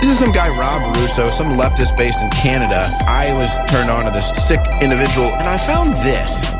This is some guy, Rob Russo, some leftist based in Canada. I was turned on to this sick individual, and I found this.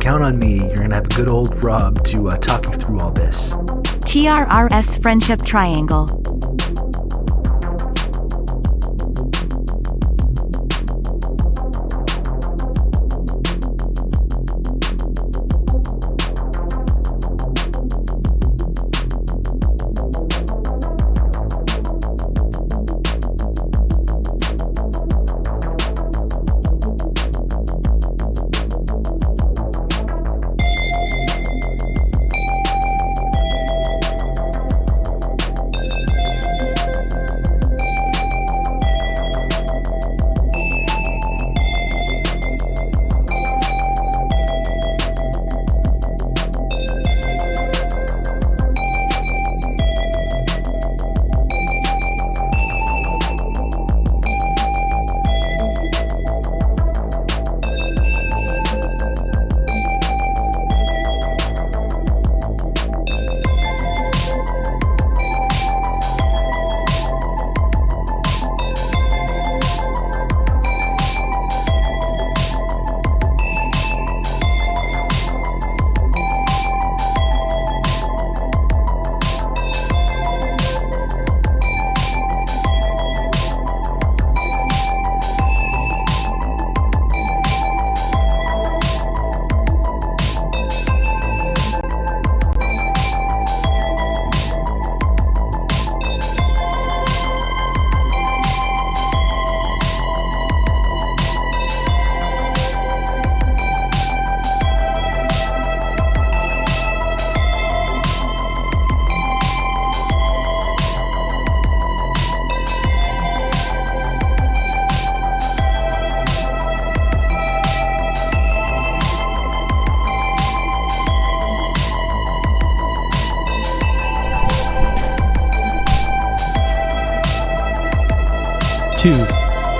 Count on me, you're gonna have a good old Rob to talk you through all this. TRRS Friendship Triangle.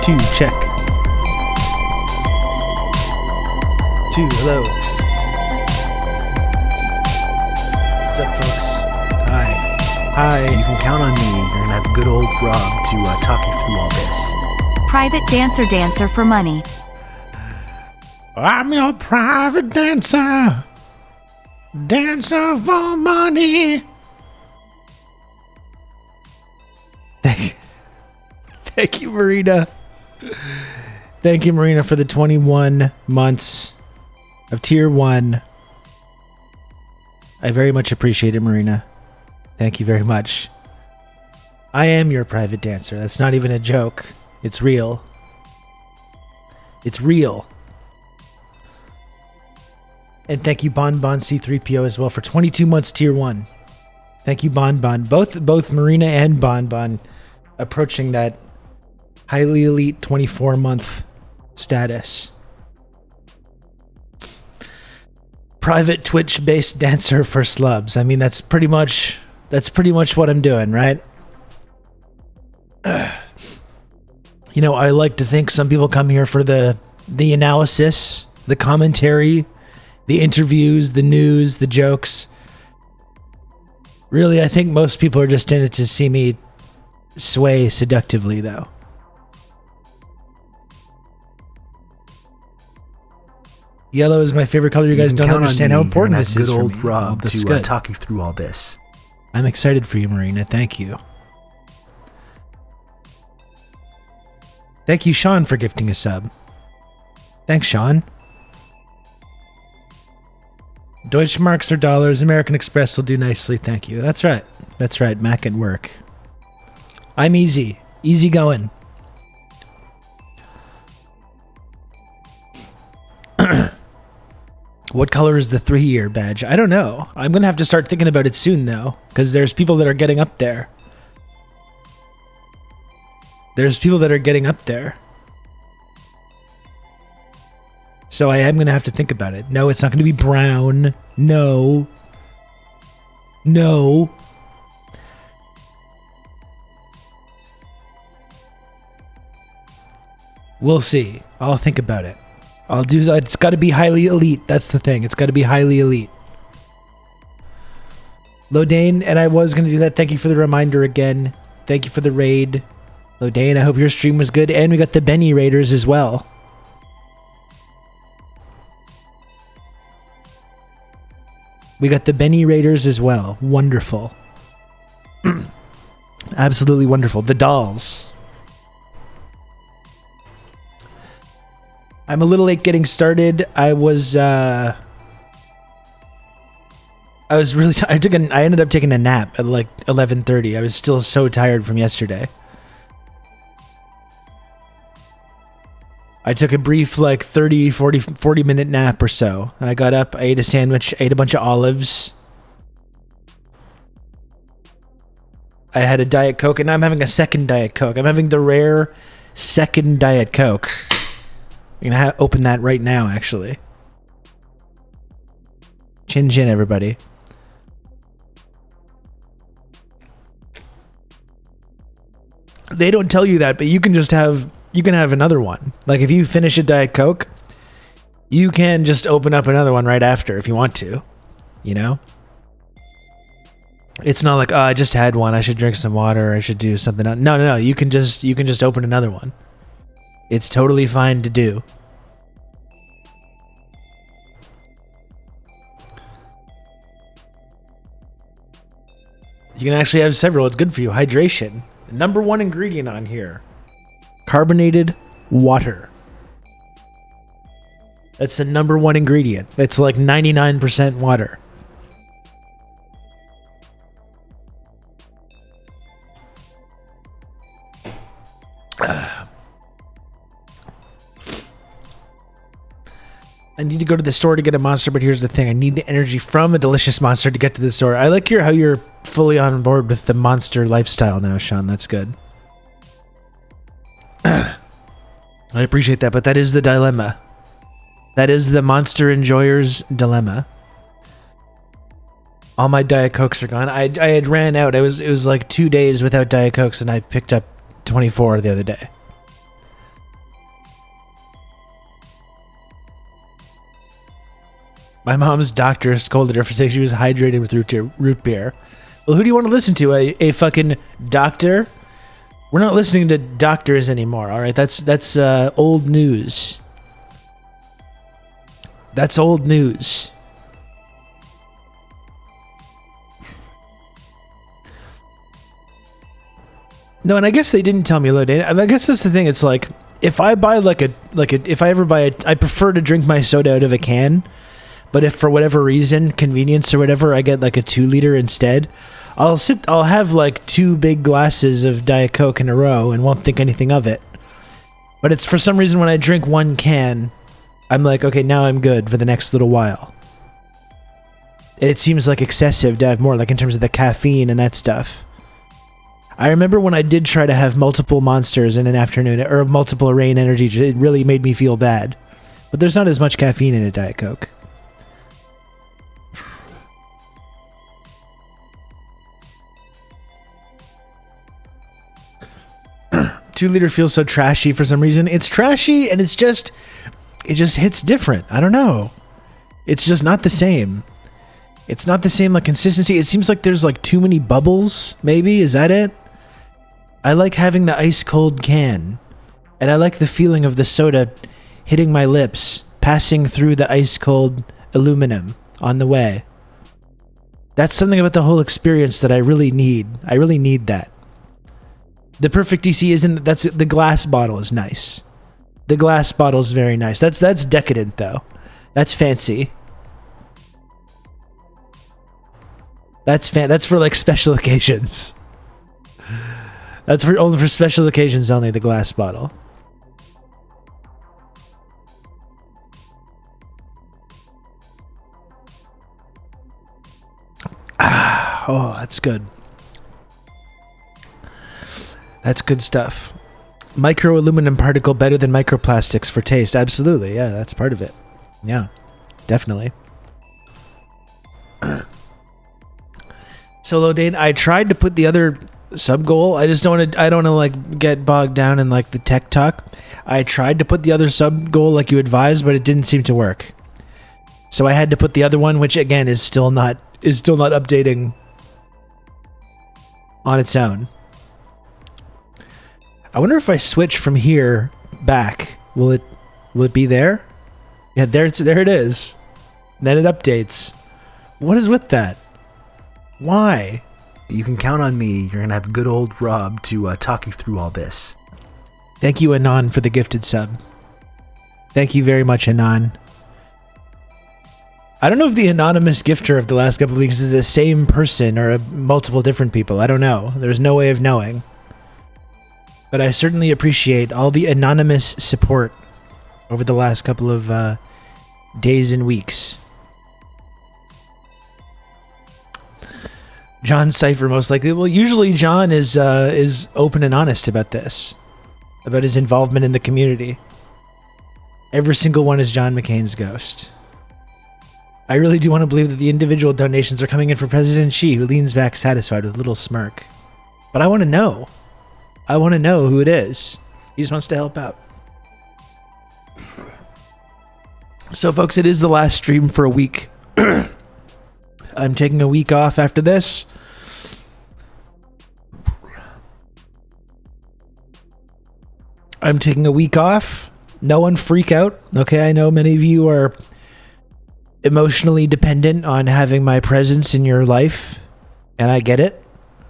Two, check. 2, hello. What's up, folks? Hi. You can count on me. You're gonna have a good old Rob to talk you through all this. Private dancer for money. I'm your private dancer. Dancer for money. Thank you, Marina. Thank you, Marina, for the 21 months of Tier 1. I very much appreciate it, Marina. Thank you very much. I am your private dancer. That's not even a joke. It's real. It's real. And thank you, Bon Bon C3PO, as well, for 22 months Tier 1. Thank you, Bon Bon. Both Marina and Bon Bon approaching that highly elite 24-month status. Private Twitch-based dancer for slubs. I mean, that's pretty much what I'm doing, right? You know, I like to think some people come here for the analysis, the commentary, the interviews, the news, the jokes. Really, I think most people are just in it to see me sway seductively, though. Yellow is my favorite color. You guys don't understand how important this is for me. Rob that's to good. talk you through all this. I'm excited for you, Marina. Thank you. Thank you, Sean, for gifting a sub. Thanks, Sean. Deutschmarks or dollars. American Express will do nicely. Thank you. That's right. That's right. Mac at work. I'm easy. Easy going. What color is the 3-year badge? I don't know. I'm going to have to start thinking about it soon, though, because there's people that are getting up there. So I am going to have to think about it. No, it's not going to be brown. No. No. We'll see. I'll think about it. I'll do. It's got to be highly elite. That's the thing. It's got to be highly elite. Lodane, and I was going to do that. Thank you for the reminder again. Thank you for the raid. Lodane, I hope your stream was good. And we got the Benny Raiders as well. We got the Benny Raiders as well. Wonderful. Absolutely wonderful. The dolls. I'm a little late getting started. I ended up taking a nap at like 11:30. I was still so tired from yesterday. I took a brief like 40 minute nap or so. And I got up, I ate a sandwich, ate a bunch of olives. I had a Diet Coke, and now I'm having a second Diet Coke. I'm having the rare second Diet Coke. I'm going to open that right now, actually. Chin chin, everybody. They don't tell you that, but you can have another one. Like if you finish a Diet Coke, you can just open up another one right after if you want to, you know? It's not like, oh, I just had one, I should drink some water, I should do something else. No, you can just open another one. It's totally fine to do. You can actually have several. It's good for you. Hydration. The number one ingredient on here. Carbonated water. That's the number one ingredient. It's like 99% water. I need to go to the store to get a Monster, but here's the thing. I need the energy from a delicious Monster to get to the store. I like how you're fully on board with the Monster lifestyle now, Sean. That's good. I appreciate that, but that is the dilemma. That is the Monster enjoyer's dilemma. All my Diet Cokes are gone. I had ran out. It was like 2 days without Diet Cokes, and I picked up 24 the other day. My mom's doctor scolded her for saying she was hydrated with root beer. Well, who do you want to listen to? A fucking doctor? We're not listening to doctors anymore, all right? That's old news. That's old news. No, and I guess they didn't tell me low data. I guess that's the thing. It's like if I buy if I ever buy I prefer to drink my soda out of a can. But if for whatever reason, convenience or whatever, I get like a 2-liter instead, I'll have like 2 big glasses of Diet Coke in a row and won't think anything of it. But it's for some reason when I drink 1 can, I'm like, okay, now I'm good for the next little while. It seems like excessive to have more, like in terms of the caffeine and that stuff. I remember when I did try to have multiple Monsters in an afternoon, or multiple Rain Energy, it really made me feel bad. But there's not as much caffeine in a Diet Coke. Two-liter feels so trashy for some reason. It's trashy, and it just hits different. I don't know. It's just not the same. It's not the same like consistency. It seems like there's like too many bubbles. Maybe is that it? I like having the ice cold can, and I like the feeling of the soda hitting my lips, passing through the ice cold aluminum on the way. That's something about the whole experience that I really need. I really need that. The perfect DC isn't. That's the glass bottle is nice. The glass bottle is very nice. That's decadent though. That's fancy. That's for like special occasions. That's only for special occasions only, the glass bottle. Oh, that's good. That's good stuff. Micro aluminum particle better than microplastics for taste. Absolutely. Yeah, that's part of it. Yeah, definitely. So, Lodane, I tried to put the other sub goal. I don't want to like get bogged down in like the tech talk. I tried to put the other sub goal like you advised, but it didn't seem to work. So I had to put the other one, which again is still not updating on its own. I wonder if I switch from here back, will it be there? Yeah, there it is. And then it updates. What is with that? Why? You can count on me. You're going to have good old Rob to talk you through all this. Thank you, Anon, for the gifted sub. Thank you very much, Anon. I don't know if the anonymous gifter of the last couple of weeks is the same person or multiple different people. I don't know. There's no way of knowing. But I certainly appreciate all the anonymous support over the last couple of days and weeks. John Cypher, most likely. Well, usually John is open and honest about this, about his involvement in the community. Every single one is John McCain's ghost. I really do want to believe that the individual donations are coming in for President Xi, who leans back satisfied with a little smirk. But I want to know. I want to know who it is. He just wants to help out. So, folks, it is the last stream for a week. I'm taking a week off after this. I'm taking a week off. No one freak out. Okay, I know many of you are emotionally dependent on having my presence in your life, and I get it.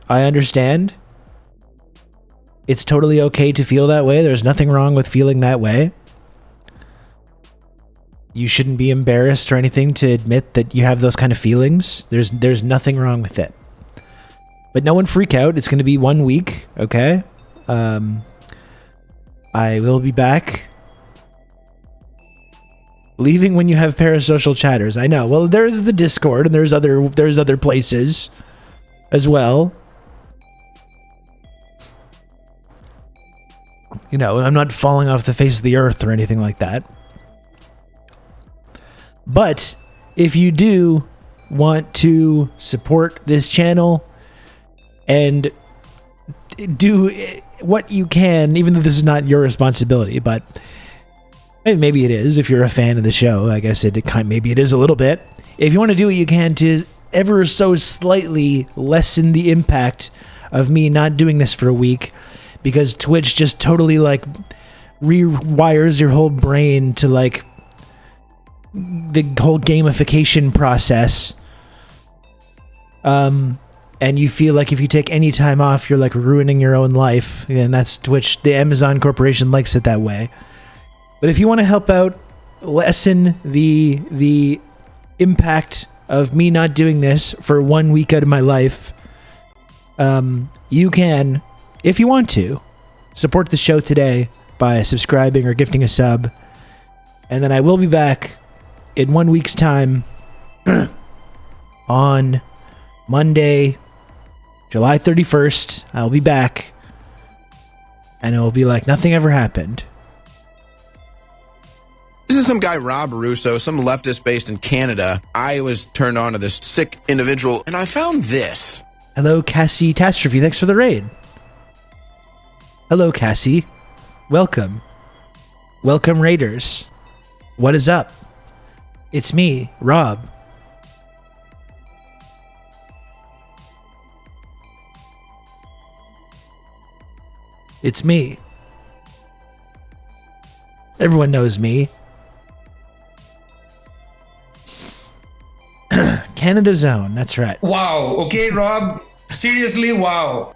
I understand. It's totally okay to feel that way. There's nothing wrong with feeling that way. You shouldn't be embarrassed or anything to admit that you have those kind of feelings. There's nothing wrong with it. But no one freak out. It's going to be 1 week, okay? I will be back. Leaving when you have parasocial chatters. I know. Well, there's the Discord and there's other places as well. You know, I'm not falling off the face of the earth or anything like that. But if you do want to support this channel and do what you can, even though this is not your responsibility, but maybe it is if you're a fan of the show. I guess maybe it is a little bit. If you want to do what you can to ever so slightly lessen the impact of me not doing this for a week, because Twitch just totally like rewires your whole brain to like the whole gamification process, and you feel like if you take any time off, you're like ruining your own life, and that's which the Amazon Corporation likes it that way. But if you want to help out, lessen the impact of me not doing this for 1 week out of my life, you can, if you want to, support the show today by subscribing or gifting a sub. And then I will be back in 1 week's time on Monday, July 31st. I'll be back, and it will be like nothing ever happened. This is some guy, Rob Russo, some leftist based in Canada. I was turned on to this sick individual, and I found this. Hello, Cassie Tastrophe. Thanks for the raid. Hello, Cassie. Welcome. Welcome, Raiders. What is up? It's me, Rob. It's me. Everyone knows me. Canada Zone, that's right. Wow. Okay, Rob. Seriously, wow.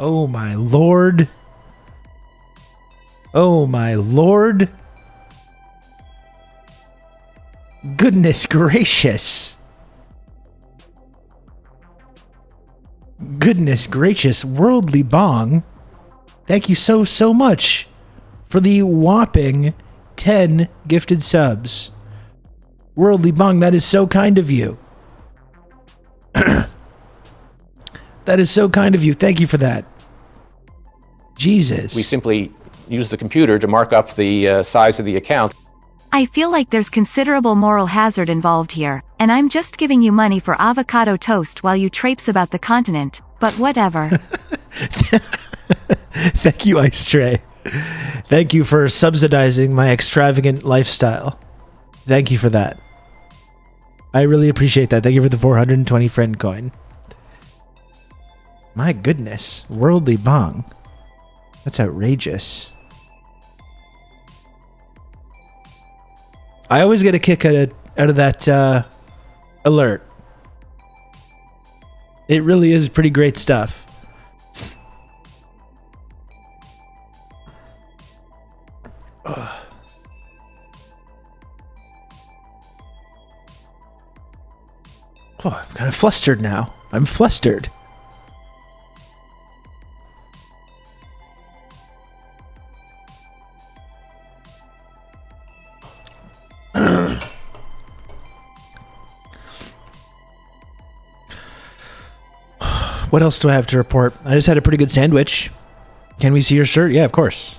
Oh my lord. Oh my lord. Goodness gracious. Goodness gracious, Worldly Bong. Thank you so much for the whopping 10 gifted subs. Worldly Bong, that is so kind of you. That is so kind of you. Thank you for that. Jesus. We simply use the computer to mark up the size of the account. I feel like there's considerable moral hazard involved here, and I'm just giving you money for avocado toast while you traipse about the continent, but whatever. Thank you, Ice Tray. Thank you for subsidizing my extravagant lifestyle. Thank you for that. I really appreciate that. Thank you for the 420 friend coin. My goodness. Worldly Bong. That's outrageous. I always get a kick out of that alert. It really is pretty great stuff. Oh, I'm kind of flustered now. I'm flustered. What else do I have to report? I just had a pretty good sandwich. Can we see your shirt? Yeah, of course.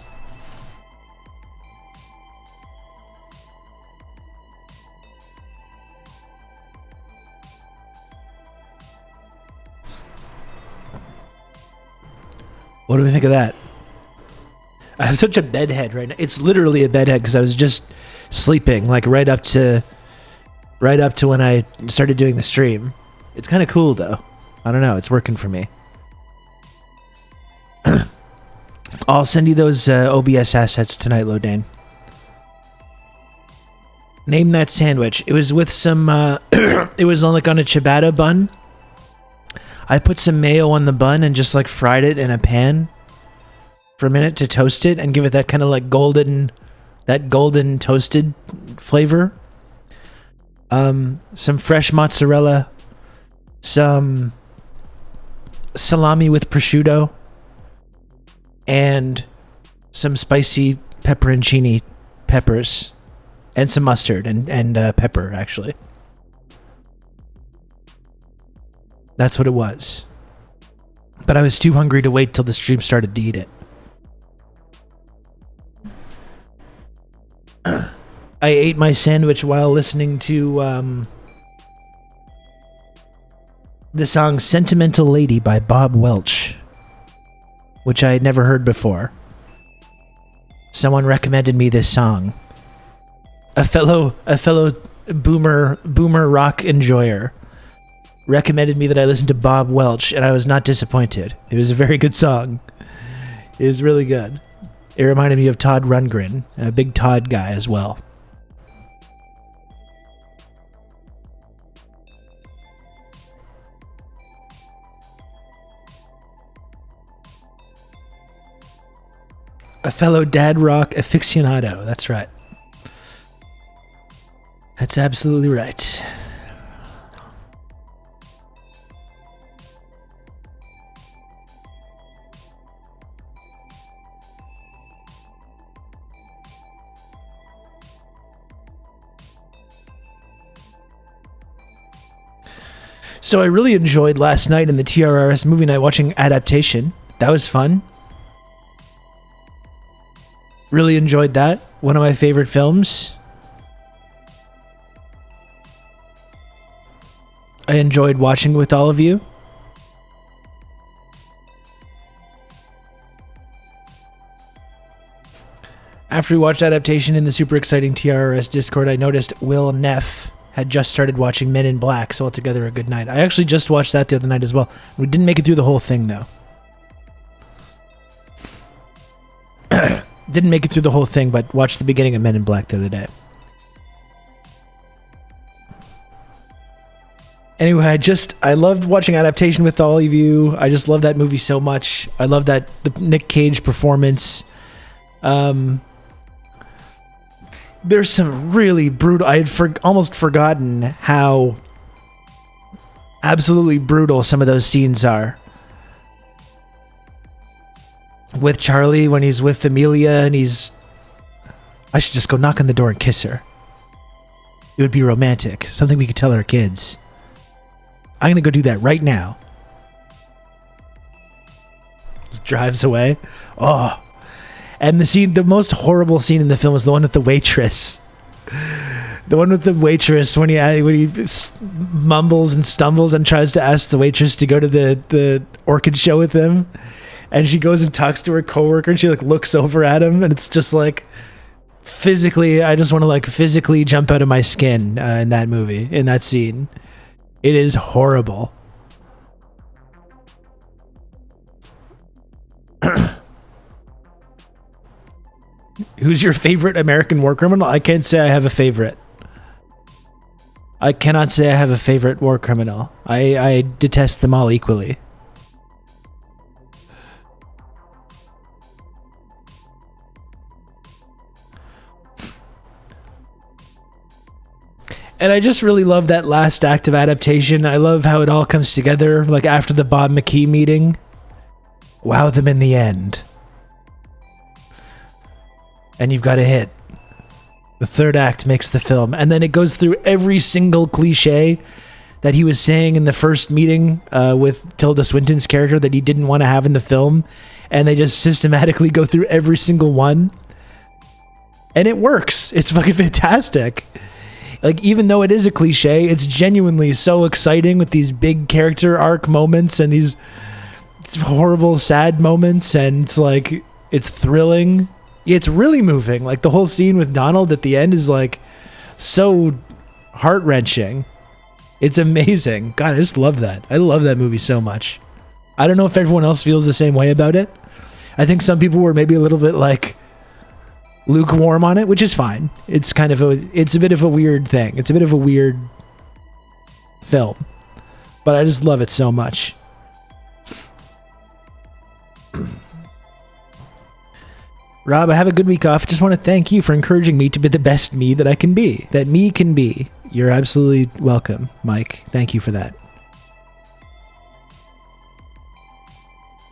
What do we think of that? I have such a bedhead right now. It's literally a bedhead because I was just sleeping like right up to when I started doing the stream. It's kind of cool though. I don't know. It's working for me. I'll send you those OBS assets tonight, Lodane. Name that sandwich. It was with some. It was on like on a ciabatta bun. I put some mayo on the bun and just like fried it in a pan for a minute to toast it and give it that kind of like golden toasted flavor. Some fresh mozzarella, some salami with prosciutto, and some spicy pepperoncini peppers, and some mustard and pepper actually. That's what it was. But I was too hungry to wait till the stream started to eat it. I ate my sandwich while listening to the song Sentimental Lady by Bob Welch, which I had never heard before. Someone recommended me this song. A fellow boomer rock enjoyer recommended me that I listen to Bob Welch, and I was not disappointed. It was a very good song. It was really good. It reminded me of Todd Rundgren, a big Todd guy as well. A fellow dad rock aficionado. That's right. That's absolutely right. So I really enjoyed last night in the TRRS movie night watching Adaptation. That was fun. Really enjoyed that. One of my favorite films. I enjoyed watching with all of you. After we watched Adaptation in the super exciting TRRS Discord, I noticed Will Neff had just started watching Men in Black, so altogether a good night. I actually just watched that the other night as well. We didn't make it through the whole thing, though. Didn't make it through the whole thing, but watched the beginning of Men in Black the other day. Anyway, I loved watching Adaptation with all of you. I just love that movie so much. I love the Nick Cage performance. There's some really brutal... I had almost forgotten how absolutely brutal some of those scenes are. With Charlie, when he's with Amelia, and I should just go knock on the door and kiss her. It would be romantic. Something we could tell our kids. I'm going to go do that right now. Just drives away. Oh... And the most horrible scene in the film is the one with the waitress. The one with the waitress when he mumbles and stumbles and tries to ask the waitress to go to the orchid show with him. And she goes and talks to her coworker and she looks over at him, and it's just physically, I just want to physically jump out of my skin in that movie, in that scene. It is horrible. Who's your favorite American war criminal? I can't say I have a favorite. I cannot say I have a favorite war criminal. I detest them all equally. And I just really love that last act of Adaptation. I love how it all comes together, after the Bob McKee meeting. Wow them in the end. And you've got a hit. The third act makes the film. And then it goes through every single cliche that he was saying in the first meeting with Tilda Swinton's character that he didn't want to have in the film. And they just systematically go through every single one. And it works. It's fucking fantastic. Even though it is a cliche, it's genuinely so exciting with these big character arc moments and these horrible, sad moments. And it's thrilling. It's really moving. The whole scene with Donald at the end is so heart-wrenching. It's amazing. God, I just love that. I love that movie so much. I don't know if everyone else feels the same way about it. I think some people were maybe a little bit lukewarm on it, which is fine. It's it's a bit of a weird thing. It's a bit of a weird film. But I just love it so much. Rob, I have a good week off. Just want to thank you for encouraging me to be the best me that I can be. That me can be. You're absolutely welcome, Mike. Thank you for that.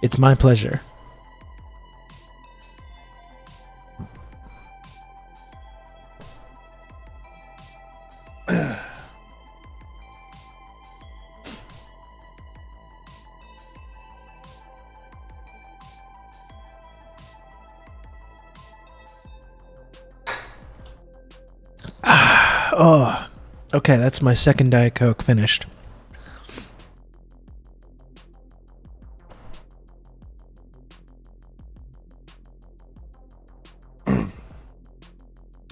It's my pleasure. Oh, okay, that's my second Diet Coke finished.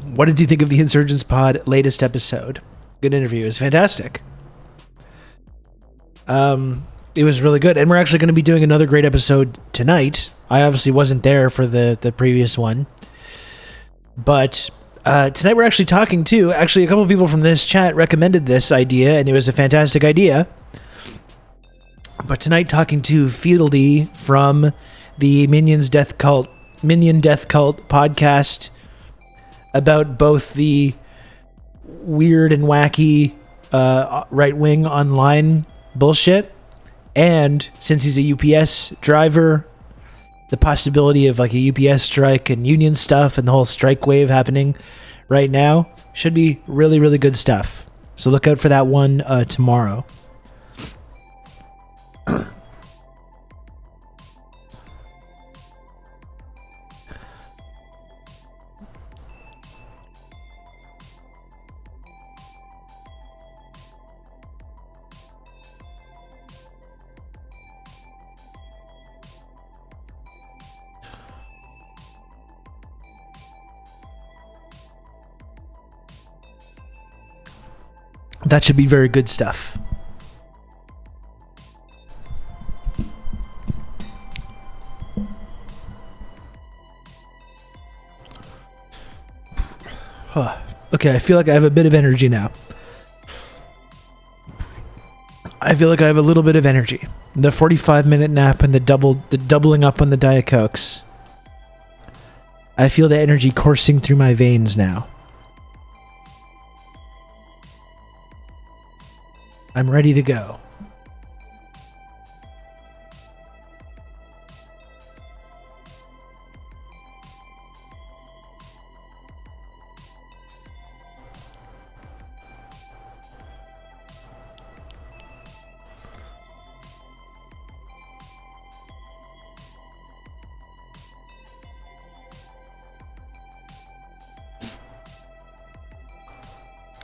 What did you think of the Insurgents Pod latest episode? Good interview. It was fantastic. It was really good. And we're actually going to be doing another great episode tonight. I obviously wasn't there for the previous one. But tonight we're actually talking to... Actually, a couple of people from this chat recommended this idea, and it was a fantastic idea. But tonight talking to Fieldy from the Minion Death Cult podcast about both the weird and wacky right-wing online bullshit, and since he's a UPS driver, the possibility of like a UPS strike and union stuff and the whole strike wave happening right now should be really, really good stuff. So look out for that one tomorrow. That should be very good stuff. Huh. Okay, I feel like I have a bit of energy now. I feel like I have a little bit of energy. The 45-minute nap and the doubling up on the Diet Cokes. I feel the energy coursing through my veins now. I'm ready to go.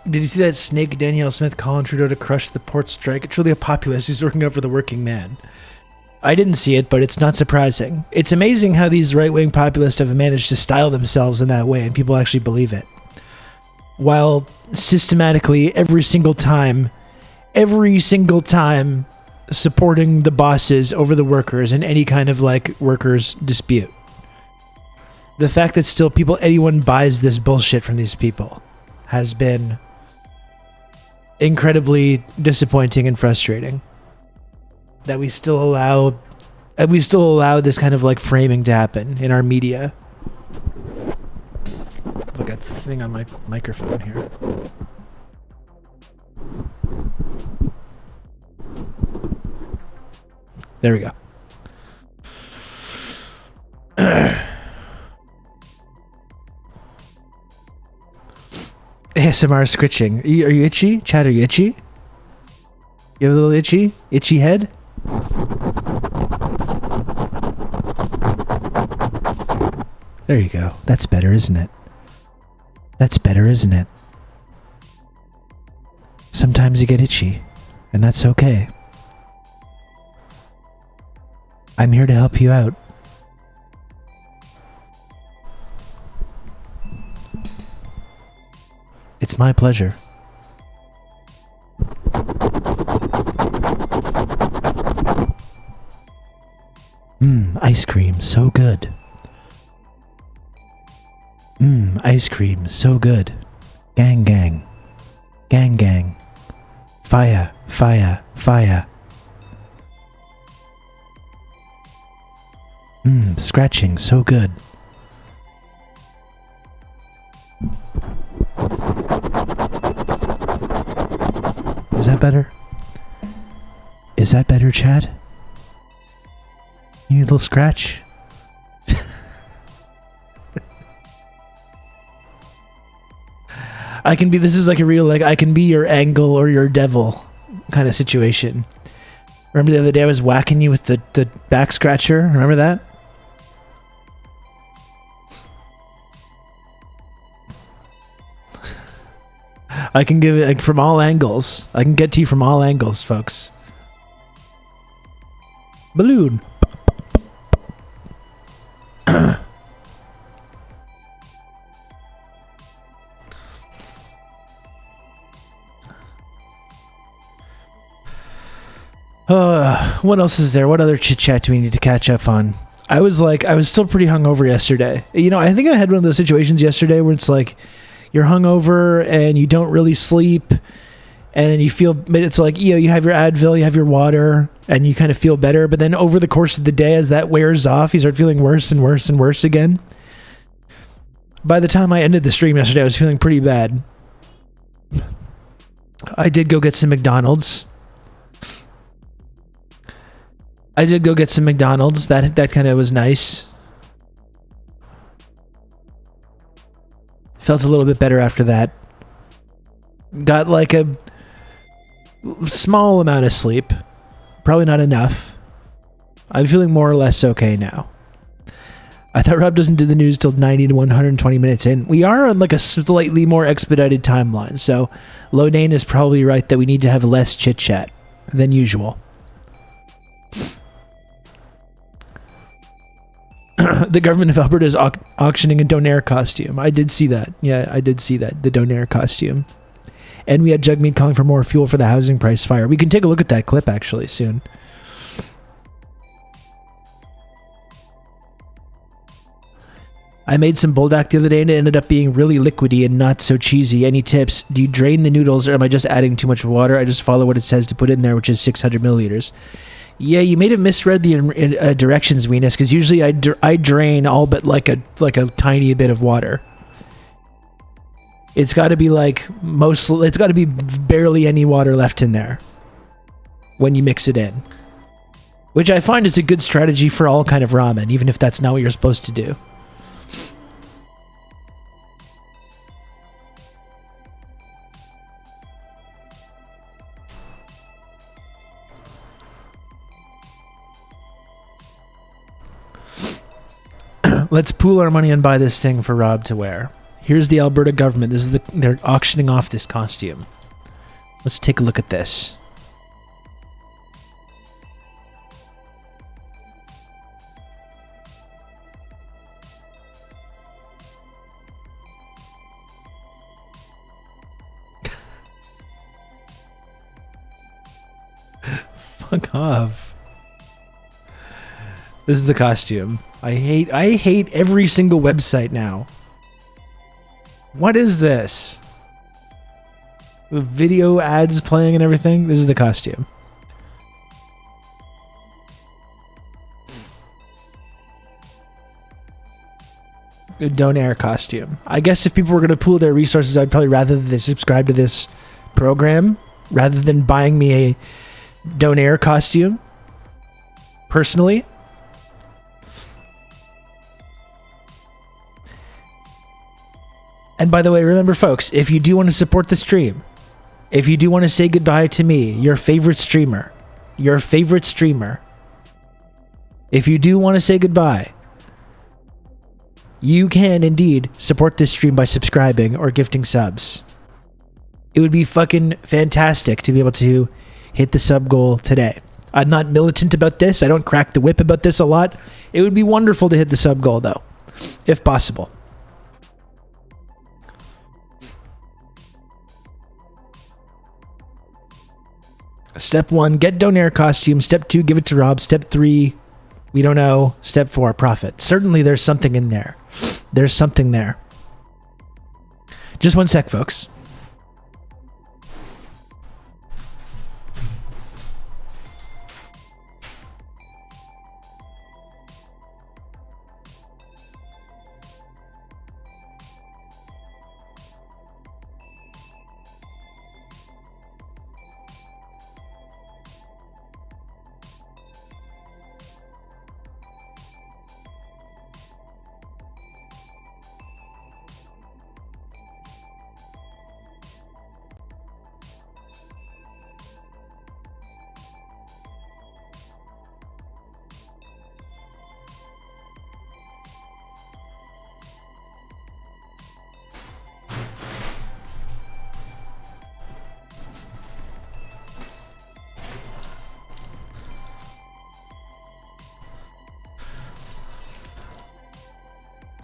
Did you see that snake Danielle Smith calling Trudeau to crush the port strike? It's really a populist who's working out for the working man. I didn't see it, but it's not surprising. It's amazing how these right-wing populists have managed to style themselves in that way, and people actually believe it. While systematically, every single time, supporting the bosses over the workers in any kind of, like, workers' dispute. The fact that still anyone buys this bullshit from these people has been incredibly disappointing and frustrating. That we still allow this kind of like framing to happen in our media. Look at the thing on my microphone here. There we go. ASMR scritching. Are you itchy? Chad, are you itchy? You have a little itchy head? There you go. That's better, isn't it? That's better, isn't it? Sometimes you get itchy, and that's okay. I'm here to help you out. It's my pleasure. Ice cream, so good. Ice cream, so good. Gang, gang. Gang, gang. Fire, fire, fire. Scratching, so good. Is that better? Is that better, Chad? You need a little scratch? This is like a real, like, I can be your angle or your devil kind of situation. Remember the other day I was whacking you with the back scratcher? Remember that? I can give it like from all angles. I can get to you from all angles, folks. Balloon. What else is there? What other chit chat do we need to catch up on? I was still pretty hungover yesterday. You know, I think I had one of those situations yesterday where it's like you're hungover and you don't really sleep, and you feel, but it's like, you know, you have your Advil, you have your water, and you kind of feel better. But then over the course of the day, as that wears off, you start feeling worse and worse and worse again. By the time I ended the stream yesterday, I was feeling pretty bad. I did go get some McDonald's. That kind of was nice. Felt a little bit better after that. Got like a small amount of sleep. Probably not enough. I'm feeling more or less okay now. I thought Rob doesn't do the news till 90 to 120 minutes in. We are on like a slightly more expedited timeline, so Lodane is probably right that we need to have less chit-chat than usual. The government of Alberta is auctioning a Donaire costume. I did see that. Yeah, I did see that. The Donaire costume. And we had Jugmeat calling for more fuel for the housing price fire. We can take a look at that clip actually soon. I made some buldak the other day and it ended up being really liquidy and not so cheesy. Any tips? Do you drain the noodles or am I just adding too much water? I just follow what it says to put in there, which is 600 milliliters. Yeah, you may have misread the directions, Venus, because usually I drain all but like a tiny bit of water. It's got to be it's got to be barely any water left in there when you mix it in, which I find is a good strategy for all kind of ramen, even if that's not what you're supposed to do. Let's pool our money and buy this thing for Rob to wear. Here's the Alberta government. They're auctioning off this costume. Let's take a look at this. Fuck off. This is the costume. I hate every single website now. What is this? The video ads playing and everything? This is the costume. A Donaire costume. I guess if people were going to pool their resources, I'd probably rather they subscribe to this program rather than buying me a Donaire costume. Personally. And by the way, remember folks, if you do want to support the stream, if you do want to say goodbye to me, your favorite streamer, if you do want to say goodbye, you can indeed support this stream by subscribing or gifting subs. It would be fucking fantastic to be able to hit the sub goal today. I'm not militant about this. I don't crack the whip about this a lot. It would be wonderful to hit the sub goal though, if possible. Step 1, get Donaire costume. Step 2, give it to Rob. Step 3, we don't know. Step 4, profit. Certainly there's something in there. There's something there. Just one sec, folks.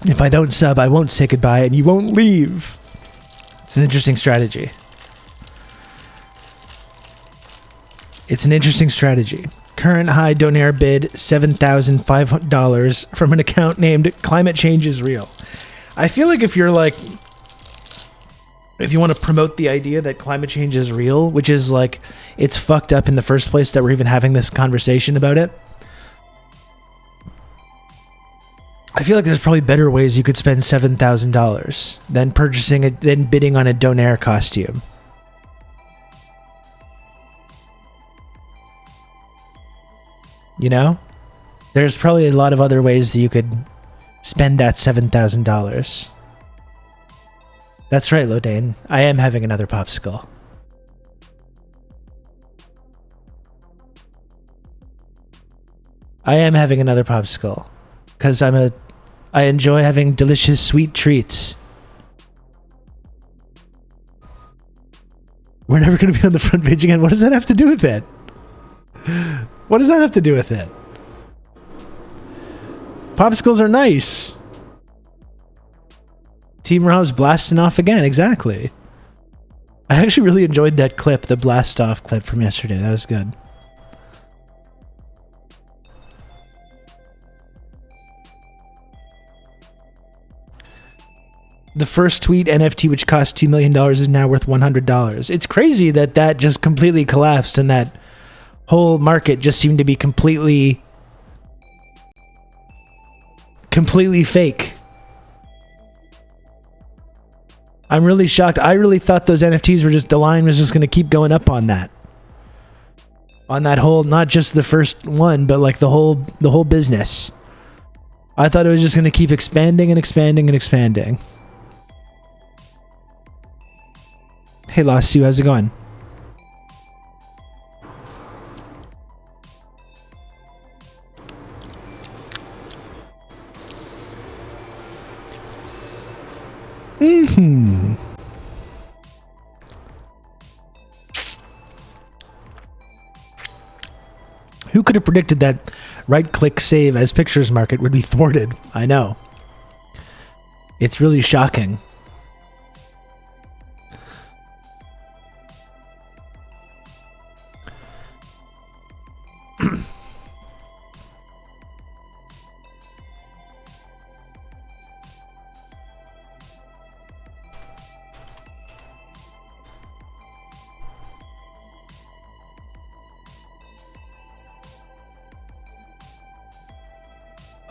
If I don't sub, I won't say goodbye and you won't leave. It's an interesting strategy. current high Donaire bid $7,500 from an account named Climate Change is Real. I feel like if you want to promote the idea that climate change is real, which is like, it's fucked up in the first place that we're even having this conversation about it. I feel like there's probably better ways you could spend $7,000 than bidding on a Donaire costume. You know? There's probably a lot of other ways that you could spend that $7,000. That's right, Lodane. I am having another popsicle. I am having another popsicle. Because I enjoy having delicious sweet treats. We're never going to be on the front page again. What does that have to do with it? What does that have to do with it? Popsicles are nice. Team Rob's blasting off again. Exactly. I actually really enjoyed that clip, the blast off clip from yesterday. That was good. The first tweet NFT, which cost $2 million, is now worth $100. It's crazy that just completely collapsed and that whole market just seemed to be completely fake. I'm really shocked. I really thought those NFTs were the line was just going to keep going up on that. On that whole, not just the first one, but like the whole business. I thought it was just going to keep expanding and expanding and expanding. Hey, Lost You, how's it going? Who could have predicted that right-click save as pictures market would be thwarted? I know. It's really shocking.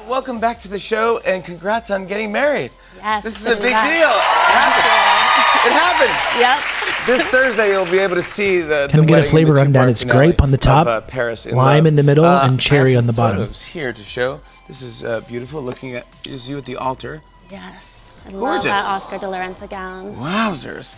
Welcome back to the show, and congrats on getting married. Yes. This is a big deal. It happened. Yep. This Thursday, you'll be able to see the Can we get a wedding flavor and the rundown? two-part It's finale grape on the top, of, Paris in lime Love. in the middle, and cherry I have on the some bottom. photos here to show. This is beautiful. Looking at is you at the altar. Yes. I Gorgeous. love that Oscar de la Renta gown. Wowzers.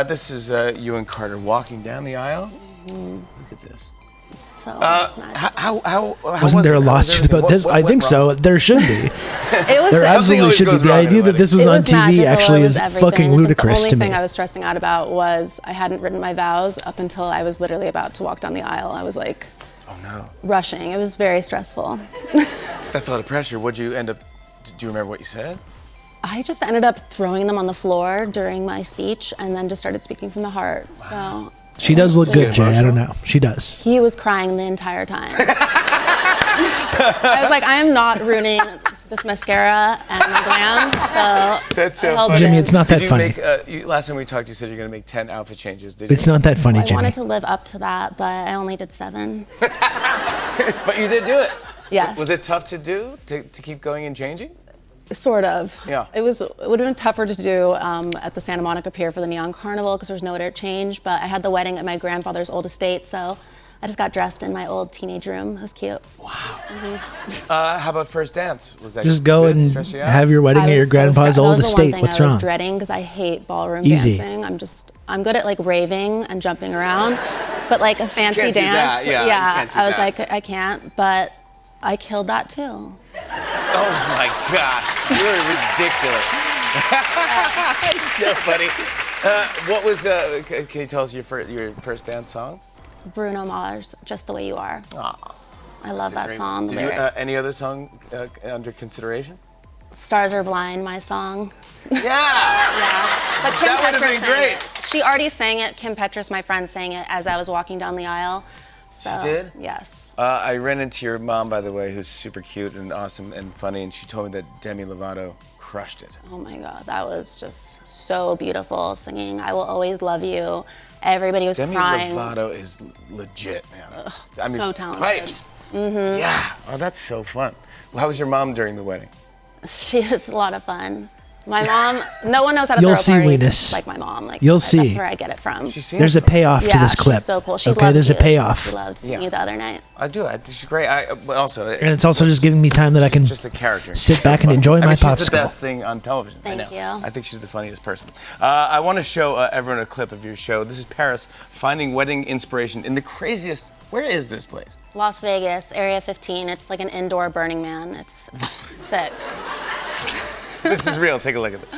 This is you and Carter walking down the aisle. Look at this. So Wasn't Wasn't there a lawsuit about this? I think so. There should be. It was There absolutely should be. The idea that this was on TV magical. actually It was is everything. fucking ludicrous The to only me. thing I was stressing out about was I hadn't written my vows up until I was literally about to walk down the aisle. I was like, oh no, rushing. It was very stressful. that's a lot of pressure. What'd you end up? Do you remember what you said? I just ended up throwing them on the floor during my speech and then just started speaking from the heart. So She does look good, Jay. I emotional? don't know. She does. he was crying the entire time. I was like, I am not ruining this mascara and my glam, so That's so I held funny. it Jimmy, in. it's not that Did you funny. make, last time we talked, you said you're going to make 10 outfit changes. Did you? It's not that funny, I Jimmy. wanted to live up to that, but I only did 7. But you did do it. Yes. Was it tough to do, to keep going and changing? Sort of. Yeah. It would have been tougher to do at the Santa Monica Pier for the Neon Carnival because there was no interchange, but I had the wedding at my grandfather's old estate, so I just got dressed in my old teenage room. It was cute. Wow. How about first dance? Was that Just go good? and Stress you out? have your wedding I at was your so grandpa's stre- old that was the one estate. thing What's I was wrong? dreading because I hate ballroom Easy. dancing. I'm good at like raving and jumping around, but like a fancy can't do dance. that. Yeah, you can't do I was that. like, I can't, but I killed that too. Oh my gosh, you're ridiculous. So funny. What was? Can you tell us your first dance song? Bruno Mars, Just the Way You Are. Aw, I love that great song. one. the Did you lyrics. any other song under consideration? Stars Are Blind, my song. Yeah. Yeah. But Kim That would have Petras been sang great. it. She already sang it. Kim Petras, my friend, sang it as I was walking down the aisle. So, She did? Yes. I ran into your mom, by the way, who's super cute and awesome and funny, and she told me that Demi Lovato crushed it. Oh my God, that was just so beautiful singing "I Will Always Love You." Everybody was Demi crying. Lovato is legit, man. I mean, so talented. Pipes. Mm-hmm. Yeah. Oh, that's so fun. Well, how was your mom during the wedding? She is a lot of fun. My mom, no one knows how to You'll throw a see, party Weenus. like my mom. Like You'll That's see. where I get it from. She seems There's a payoff to this clip. She's so cool. She okay, loves there's you. a payoff. She loved seeing you the other night. I do. She's great. But also, And it's also just giving me time that I can just a character. sit She's so back and funny. enjoy my She's the popsicle. best thing on television. Thank I know. you. I think she's the funniest person. I want to show everyone a clip of your show. This is Paris finding wedding inspiration in the craziest. Where is this place? Las Vegas, Area 15. It's like an indoor Burning Man. It's sick. This is real. Take a look at it.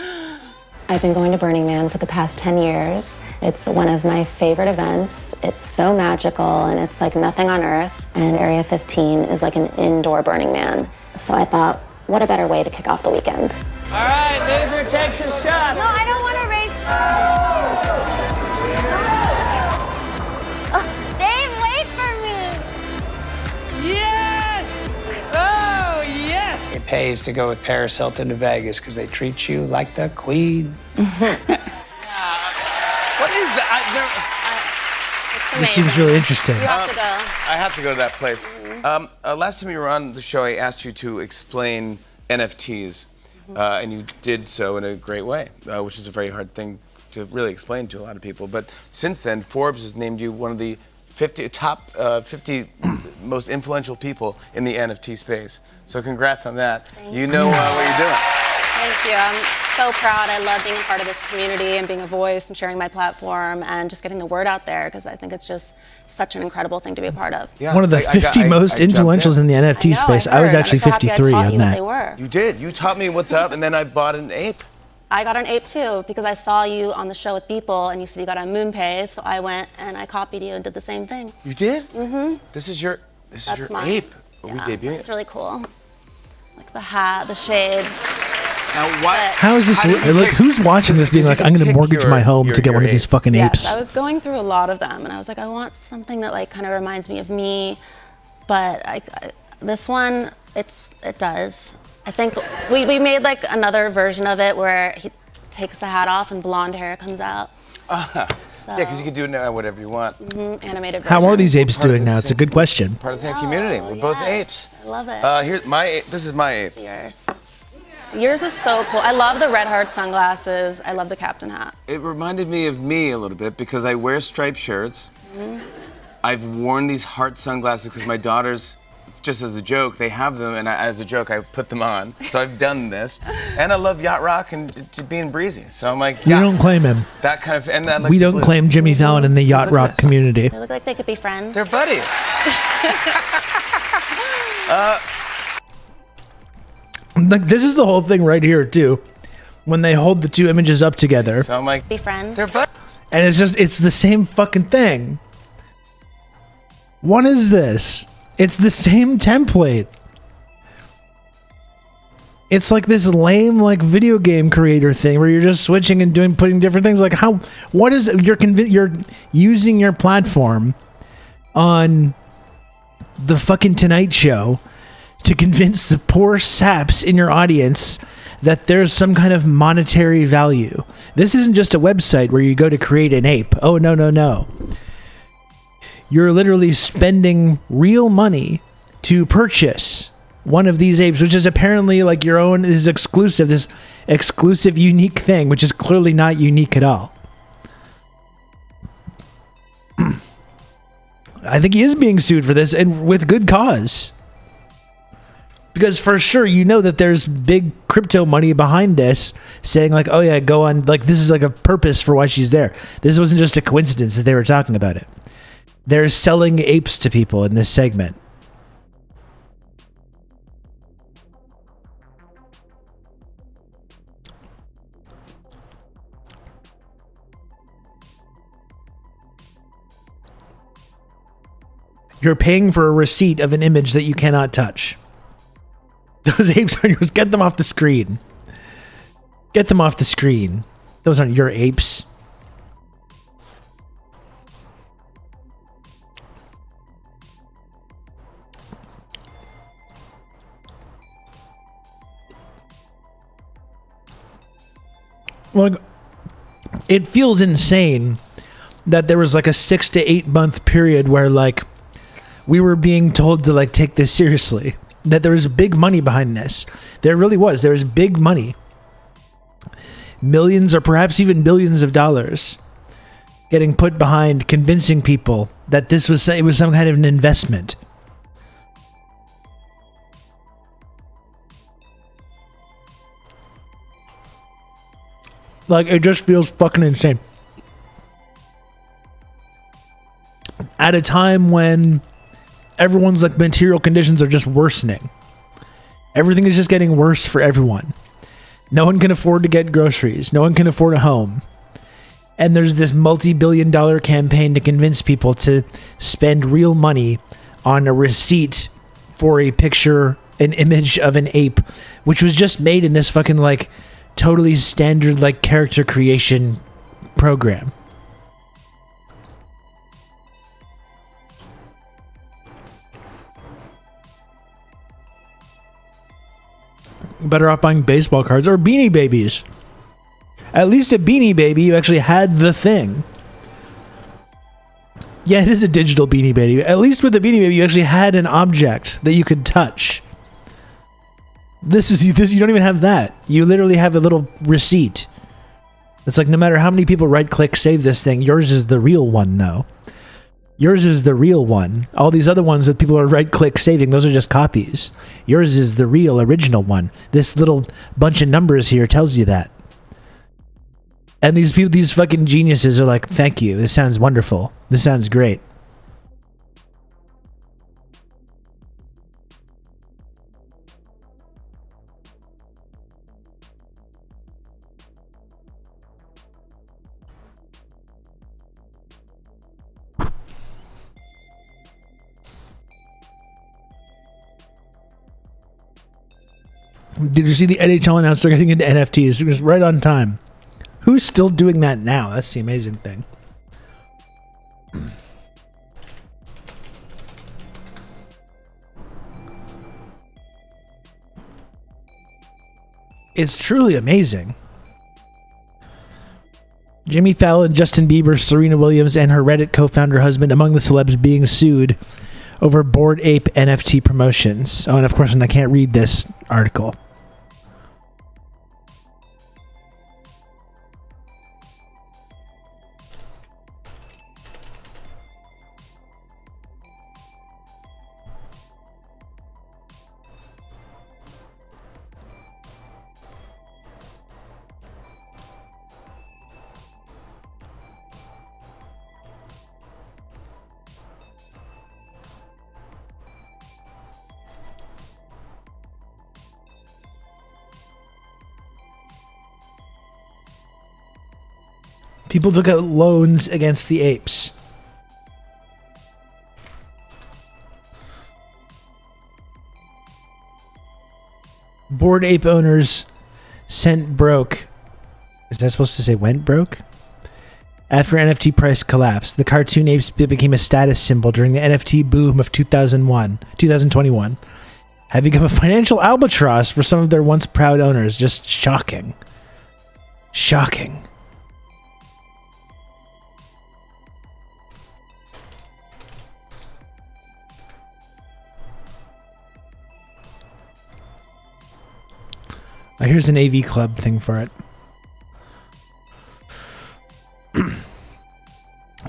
I've been going to Burning Man for the past 10 years. It's one of my favorite events. It's so magical and it's like nothing on earth. And Area 15 is like an indoor Burning Man. So I thought, what a better way to kick off the weekend. All right, Major takes a shot. No, I don't want to race. Dave, wait for me. Yes! Oh, yes! It pays to go with Paris Hilton to Vegas because they treat you like the queen. What is that? This seems really interesting. You have to go. I have to go to that place. Last time you were on the show, I asked you to explain NFTs, and you did so in a great way, which is a very hard thing to really explain to a lot of people. But since then, Forbes has named you one of the top 50 most influential people in the NFT space. So congrats on that. You know what you're doing. Thank you. I'm so proud. I love being a part of this community and being a voice and sharing my platform and just getting the word out there because I think it's just such an incredible thing to be a part of. Yeah, One of the 50 most influentials in the NFT space. I was actually 53 on that. They were. You did. You taught me what's up, and then I bought an ape. I got an ape too because I saw you on the show with Beeple and you said you got on MoonPay, so I went and I copied you and did the same thing. You did? Mm-hmm. This is your mine. ape. Are we Yeah, debuting it's it? really cool. Like the hat, the shades. Now, what? How is this? Like, who's watching this being like, I'm going to mortgage my home to get one of these fucking apes? Yes, I was going through a lot of them and I was like, I want something that like kind of reminds me of me, but this one, it does. I think we made like another version of it where he takes the hat off and blonde hair comes out. So, Yeah, because you can do it now whatever you want. Animated version. How are these apes Part of doing the now? It's a same- good question. Part of the same community. We're both apes. I love it. This is my ape. It's yours. Yours is so cool. I love the red heart sunglasses. I love the captain hat. It reminded me of me a little bit because I wear striped shirts. I've worn these heart sunglasses because my daughters, just as a joke, they have them, and as a joke, I put them on. So I've done this, and I love yacht rock and being breezy. So I'm like, We yeah, don't claim him. that kind of. And I like We the don't blue. claim Jimmy Fallon in the yacht at rock this. community. They look like they could be friends. They're buddies. Like, this is the whole thing right here too. When they hold the two images up together, So I'm like, Be friends. they're buddies. and it's the same fucking thing. What is this? It's the same template. It's like this lame like video game creator thing where you're just switching and putting different things. Like what is you're using your platform on the fucking Tonight Show to convince the poor saps in your audience that there's some kind of monetary value. This isn't just a website where you go to create an ape. Oh, no. You're literally spending real money to purchase one of these apes, which is apparently like your own, this exclusive, unique thing, which is clearly not unique at all. I think he is being sued for this, and with good cause. Because for sure, you know that there's big crypto money behind this, saying like, oh yeah, go on, like this is like a purpose for why she's there. This wasn't just a coincidence that they were talking about it. They're selling apes to people in this segment. You're paying for a receipt of an image that you cannot touch. Those apes are yours. Get them off the screen. Get them off the screen. Those aren't your apes. Well, it feels insane that there was like a 6 to 8 month period where like we were being told to like take this seriously, that there was big money behind this. There really was. There was big money. Millions or perhaps even billions of dollars getting put behind convincing people that it was some kind of an investment. Like, it just feels fucking insane. At a time when everyone's like material conditions are just worsening. Everything is just getting worse for everyone. No one can afford to get groceries. No one can afford a home. And there's this multi-billion-dollar campaign to convince people to spend real money on a receipt for a picture, an image of an ape, which was just made in this fucking like totally standard like character creation program. Better off buying baseball cards or Beanie Babies. At least a Beanie Baby, you actually had the thing. Yeah, it is a digital Beanie Baby. At least with the Beanie Baby, you actually had an object that you could touch. This you don't even have that. You literally have a little receipt. It's like no matter how many people right-click save this thing, yours is the real one, though. Yours is the real one. All these other ones that people are right-click saving, those are just copies. Yours is the real, original one. This little bunch of numbers here tells you that. And these people, these fucking geniuses are like, thank you. This sounds wonderful. This sounds great. Did you see the NHL announced they're getting into NFTs? It was right on time. Who's still doing that now? That's the amazing thing. It's truly amazing. Jimmy Fallon, Justin Bieber, Serena Williams, and her Reddit co-founder husband among the celebs being sued over Bored Ape NFT promotions. Oh, and of course, I can't read this article. People took out loans against the apes. Bored Ape owners sent broke. Is that supposed to say went broke? After NFT price collapsed, the cartoon apes became a status symbol during the NFT boom of 2021, have become a financial albatross for some of their once proud owners. Just shocking. Shocking. Here's an AV Club thing for it.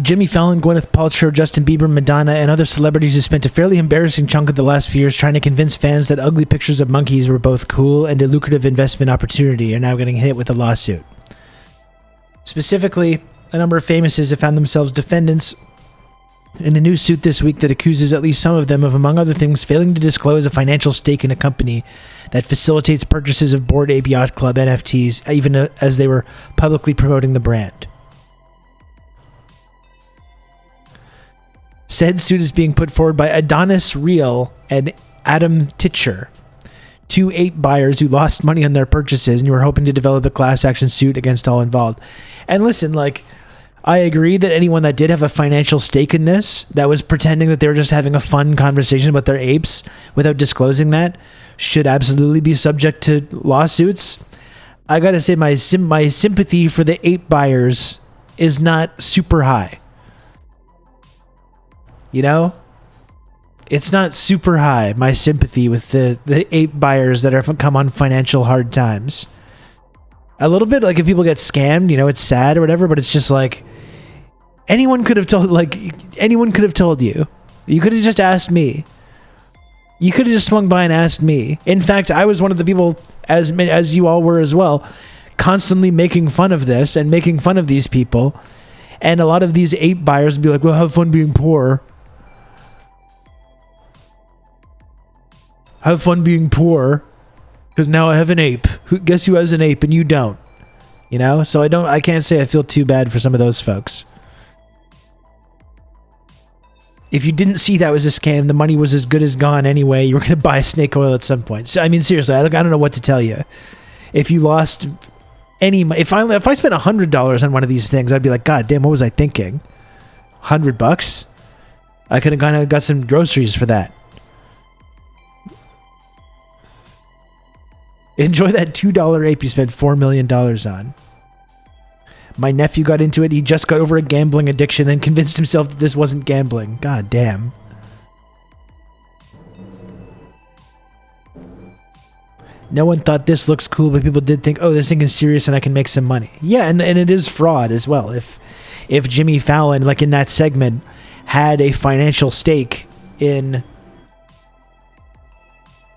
Jimmy Fallon, Gwyneth Paltrow, Justin Bieber, Madonna, and other celebrities who spent a fairly embarrassing chunk of the last few years trying to convince fans that ugly pictures of monkeys were both cool and a lucrative investment opportunity are now getting hit with a lawsuit. Specifically, a number of famouses have found themselves defendants in a new suit this week that accuses at least some of them of, among other things, failing to disclose a financial stake in a company that facilitates purchases of Bored Ape Yacht Club NFTs, even as they were publicly promoting the brand. Said suit is being put forward by Adonis Real and Adam Titcher, two ape buyers who lost money on their purchases and who were hoping to develop a class action suit against all involved. And listen, like, I agree that anyone that did have a financial stake in this, that was pretending that they were just having a fun conversation about their apes without disclosing that, should absolutely be subject to lawsuits. I gotta say my sympathy for the ape buyers is not super high. You know? It's not super high, my sympathy with the ape buyers that are come on financial hard times. A little bit, like if people get scammed, you know, it's sad or whatever, but it's just like anyone could have told you. You could have just asked me. You could have just swung by and asked me. In fact, I was one of the people, as you all were as well, constantly making fun of this and making fun of these people. And a lot of these ape buyers would be like, well, have fun being poor. Have fun being poor. Because now I have an ape. Guess who has an ape and you don't? You know? So I can't say I feel too bad for some of those folks. If you didn't see that was a scam, the money was as good as gone anyway. You were going to buy snake oil at some point. So, I mean, seriously, I don't know what to tell you. If you lost any money, if I spent $100 on one of these things, I'd be like, God damn, what was I thinking? $100? I could have gone and got some groceries for that. Enjoy that $2 ape you spent $4 million on. My nephew got into it. He just got over a gambling addiction and convinced himself that this wasn't gambling. God damn. No one thought this looks cool, but people did think, oh, this thing is serious and I can make some money. Yeah, and it is fraud as well. If Jimmy Fallon, like in that segment, had a financial stake in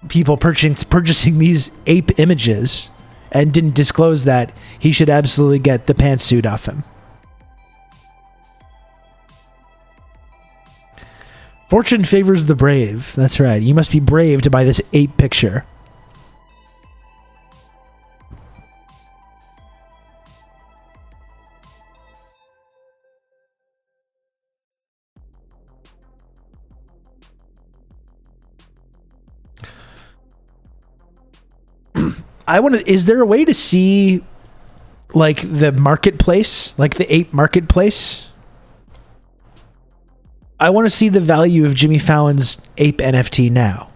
people purchasing these ape images and didn't disclose that, he should absolutely get the pantsuit off him. Fortune favors the brave. That's right. You must be brave to buy this ape picture. Is there a way to see like the marketplace, like the ape marketplace? I want to see the value of Jimmy Fallon's ape NFT now.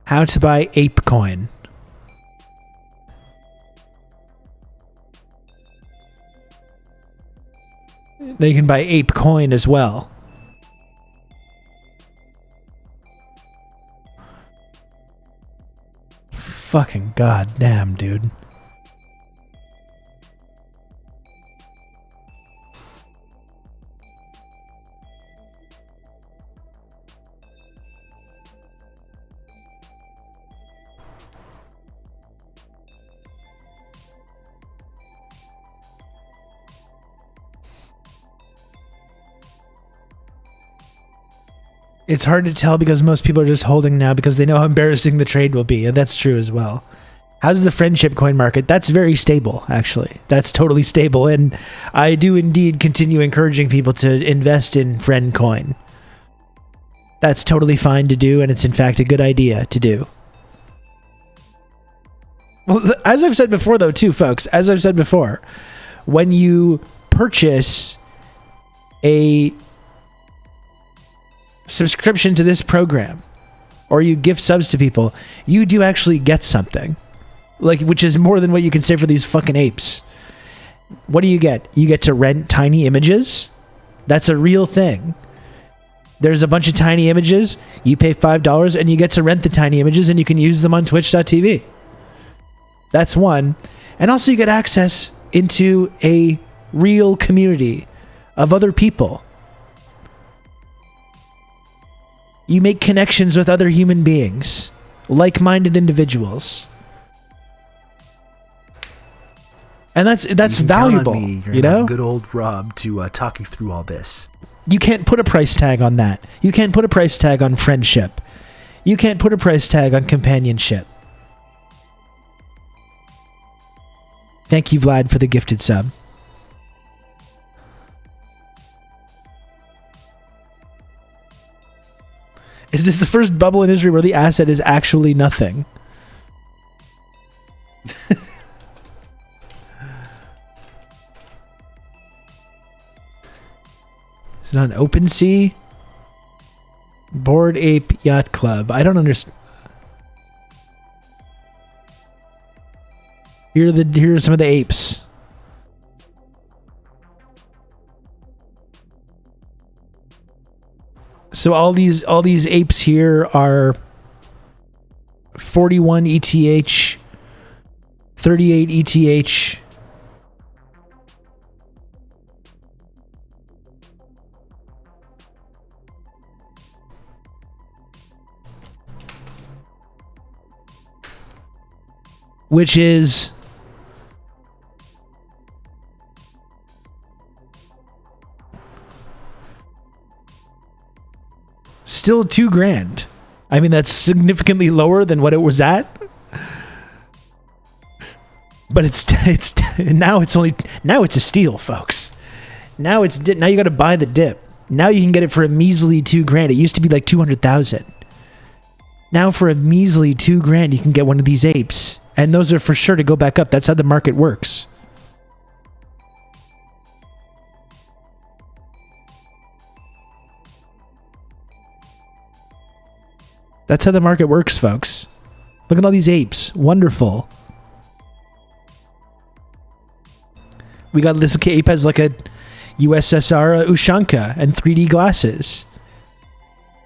How to buy ape coin. Now you can buy ape coin as well. Fucking goddamn, dude. It's hard to tell because most people are just holding now because they know how embarrassing the trade will be. And that's true as well. How's the friendship coin market? That's very stable, actually. That's totally stable. And I do indeed continue encouraging people to invest in friend coin. That's totally fine to do. And it's in fact a good idea to do. Well, as I've said before, though, too, folks, as I've said before, when you purchase a subscription to this program or you gift subs to people, you do actually get something, like, which is more than what you can say for these fucking apes. What do you get? You get to rent tiny images. That's a real thing. There's a bunch of tiny images. You pay $5 and you get to rent the tiny images and you can use them on twitch.tv. That's one. And also you get access into a real community of other people. You make connections with other human beings, like-minded individuals. And that's valuable, you know? Good old Rob to talk you through all this. You can't put a price tag on that. You can't put a price tag on friendship. You can't put a price tag on companionship. Thank you, Vlad, for the gifted sub. Is this the first bubble in history where the asset is actually nothing? Is it on OpenSea? Bored Ape Yacht Club. I don't understand. Here are some of the apes. So all these apes here are 41 ETH, 38 ETH. Which is still $2,000. I mean, that's significantly lower than what it was at. But it's now it's a steal, folks. Now you got to buy the dip. Now you can get it for a measly $2,000. It used to be like 200,000. Now for a measly $2,000, you can get one of these apes, and those are for sure to go back up. That's how the market works. That's how the market works, folks. Look at all these apes. Wonderful. We got this ape has like a USSR Ushanka and 3D glasses.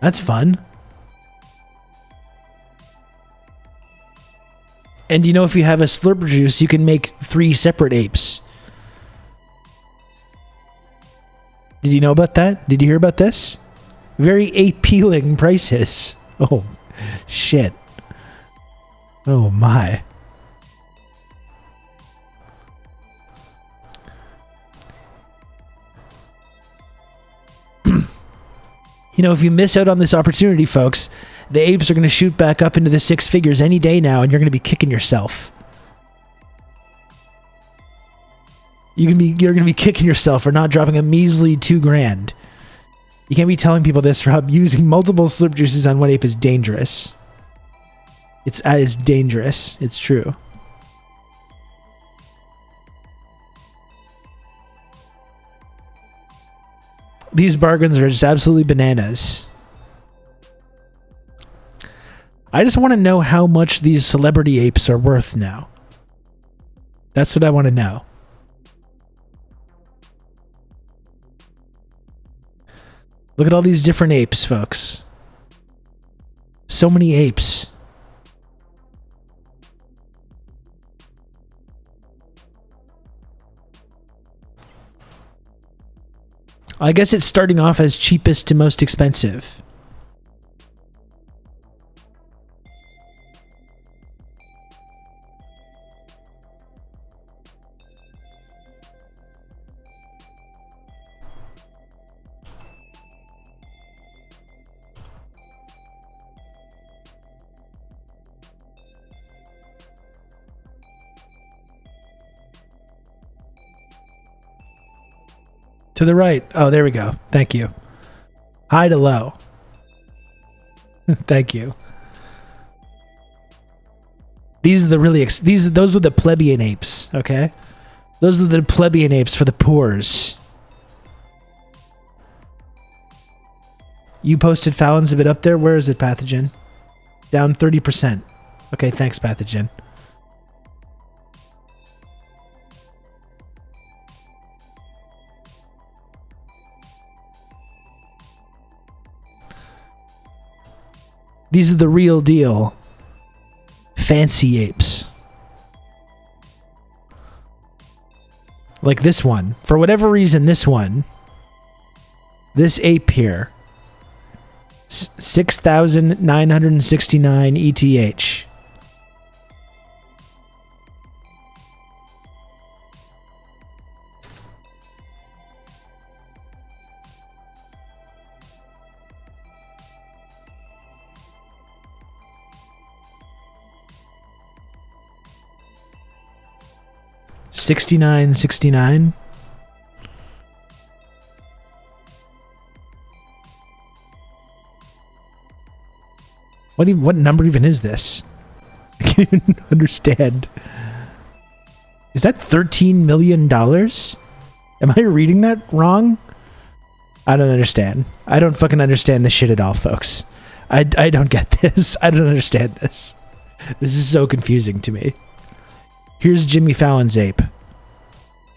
That's fun. And you know, if you have a slurp juice, you can make 3 separate apes. Did you know about that? Did you hear about this? Very appealing prices. Oh, shit. Oh, my. You know, if you miss out on this opportunity, folks, the apes are going to shoot back up into the 6 figures any day now, and you're going to be kicking yourself. You're going to be kicking yourself for not dropping a measly $2,000. You can't be telling people this, Rob. Using multiple slurp juices on one ape is dangerous. It's dangerous. It's true. These bargains are just absolutely bananas. I just want to know how much these celebrity apes are worth now. That's what I want to know. Look at all these different apes, folks. So many apes. I guess it's starting off as cheapest to most expensive. To the right. Oh, there we go. Thank you. High to low. Thank you. These are the really those are the plebeian apes, okay? Those are the plebeian apes for the poors. You posted Fallon's a bit up there. Where is it, Pathogen? Down 30%. Okay, thanks, Pathogen. These are the real deal. Fancy apes. Like this one. For whatever reason, this one. This ape here. 6,969 ETH. $69.69. What number even is this? I can't even understand. Is that $13 million? Am I reading that wrong? I don't understand. I don't fucking understand this shit at all, folks. I don't get this. I don't understand this. This is so confusing to me. Here's Jimmy Fallon's ape.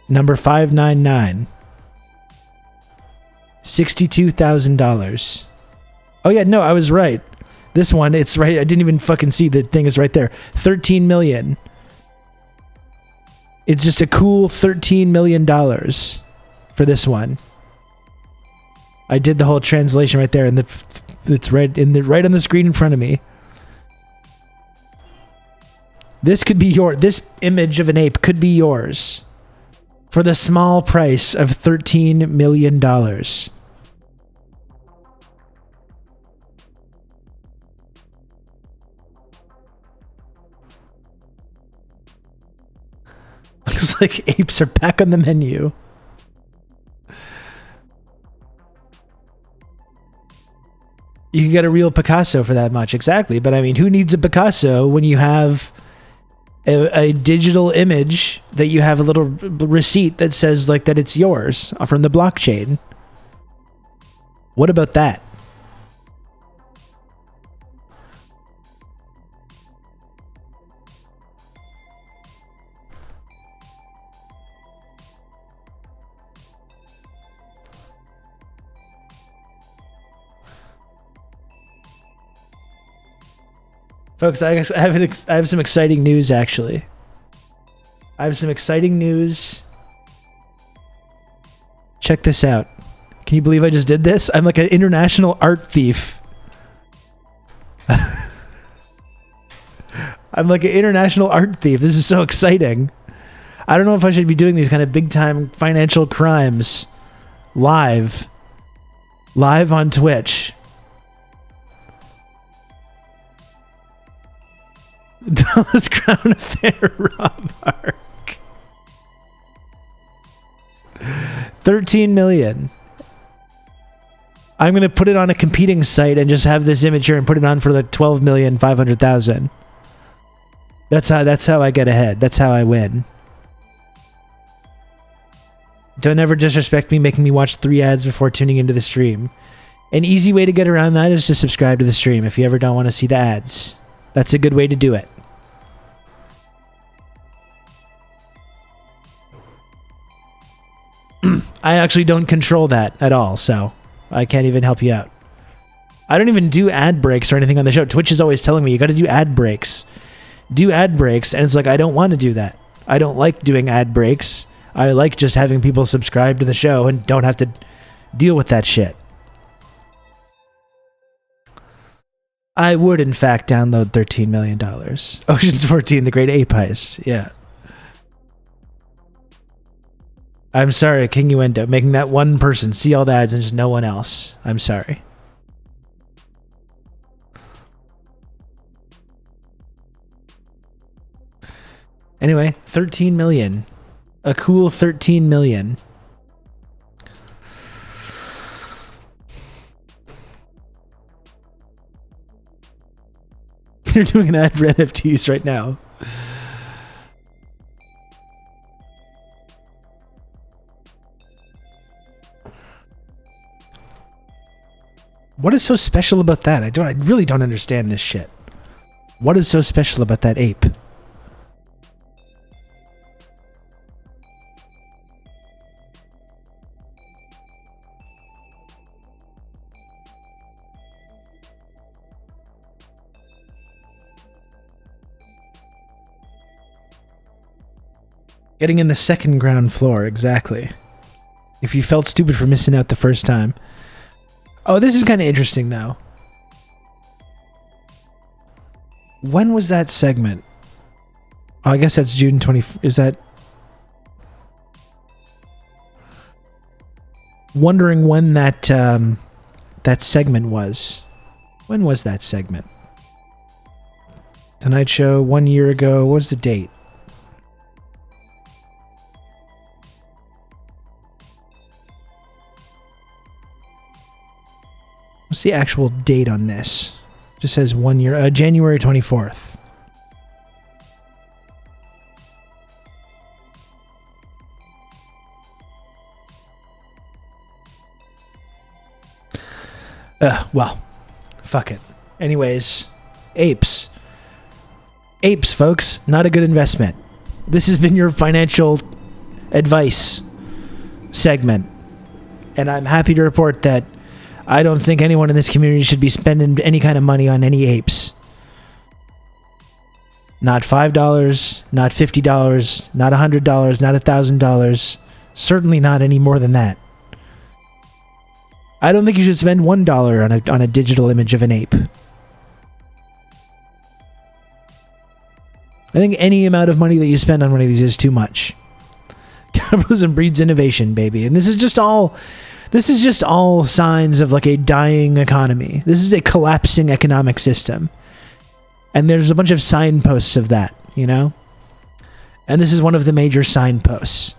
Number 599. $62,000. Oh yeah, no, I was right. This one, it's right. I didn't even fucking see the thing is right there. 13 million. It's just a cool $13 million for this one. I did the whole translation right there, and it's right on the screen in front of me. This could be this image of an ape could be yours for the small price of $13 million. Looks like apes are back on the menu. You can get a real Picasso for that much, exactly. But I mean, who needs a Picasso when you have a digital image that you have a little receipt that says like that it's yours from the blockchain? What about that? Folks, I have some exciting news, actually. I have some exciting news. Check this out. Can you believe I just did this? I'm like an international art thief. I'm like an international art thief. This is so exciting. I don't know if I should be doing these kind of big-time financial crimes live on Twitch. Thomas Crown Affair, Rob Ark. 13 million. I'm going to put it on a competing site and just have this image here and put it on for like 12,500,000. That's how I get ahead. That's how I win. Don't ever disrespect me, making me watch 3 ads before tuning into the stream. An easy way to get around that is to subscribe to the stream if you ever don't want to see the ads. That's a good way to do it. I actually don't control that at all, so I can't even help you out. I don't even do ad breaks or anything on the show. Twitch is always telling me, you got to do ad breaks. Do ad breaks, and it's like, I don't want to do that. I don't like doing ad breaks. I like just having people subscribe to the show and don't have to deal with that shit. I would, in fact, download $13 million. Ocean's 14, The Great Ape Heist. Yeah. I'm sorry, King Uendo, making that one person see all the ads and just no one else. I'm sorry. Anyway, 13 million. A cool 13 million. They're doing an ad for NFTs right now. What is so special about that? I really don't understand this shit. What is so special about that ape? Getting in the second ground floor, exactly. If you felt stupid for missing out the first time. Oh, this is kind of interesting, though. When was that segment? Oh, I guess that's June 20... Is that... Wondering when that, that segment was. When was that segment? Tonight Show, 1 year ago. What was the date? What's the actual date on this? Just says 1 year, January 24th. Well, fuck it. Anyways, apes. Apes, folks, not a good investment. This has been your financial advice segment. And I'm happy to report that I don't think anyone in this community should be spending any kind of money on any apes. Not $5, not $50, not $100, not $1,000. Certainly not any more than that. I don't think you should spend $1 on a digital image of an ape. I think any amount of money that you spend on one of these is too much. Capitalism breeds innovation, baby. And this is just all signs of like a dying economy. This is a collapsing economic system. And there's a bunch of signposts of that, you know? And this is one of the major signposts.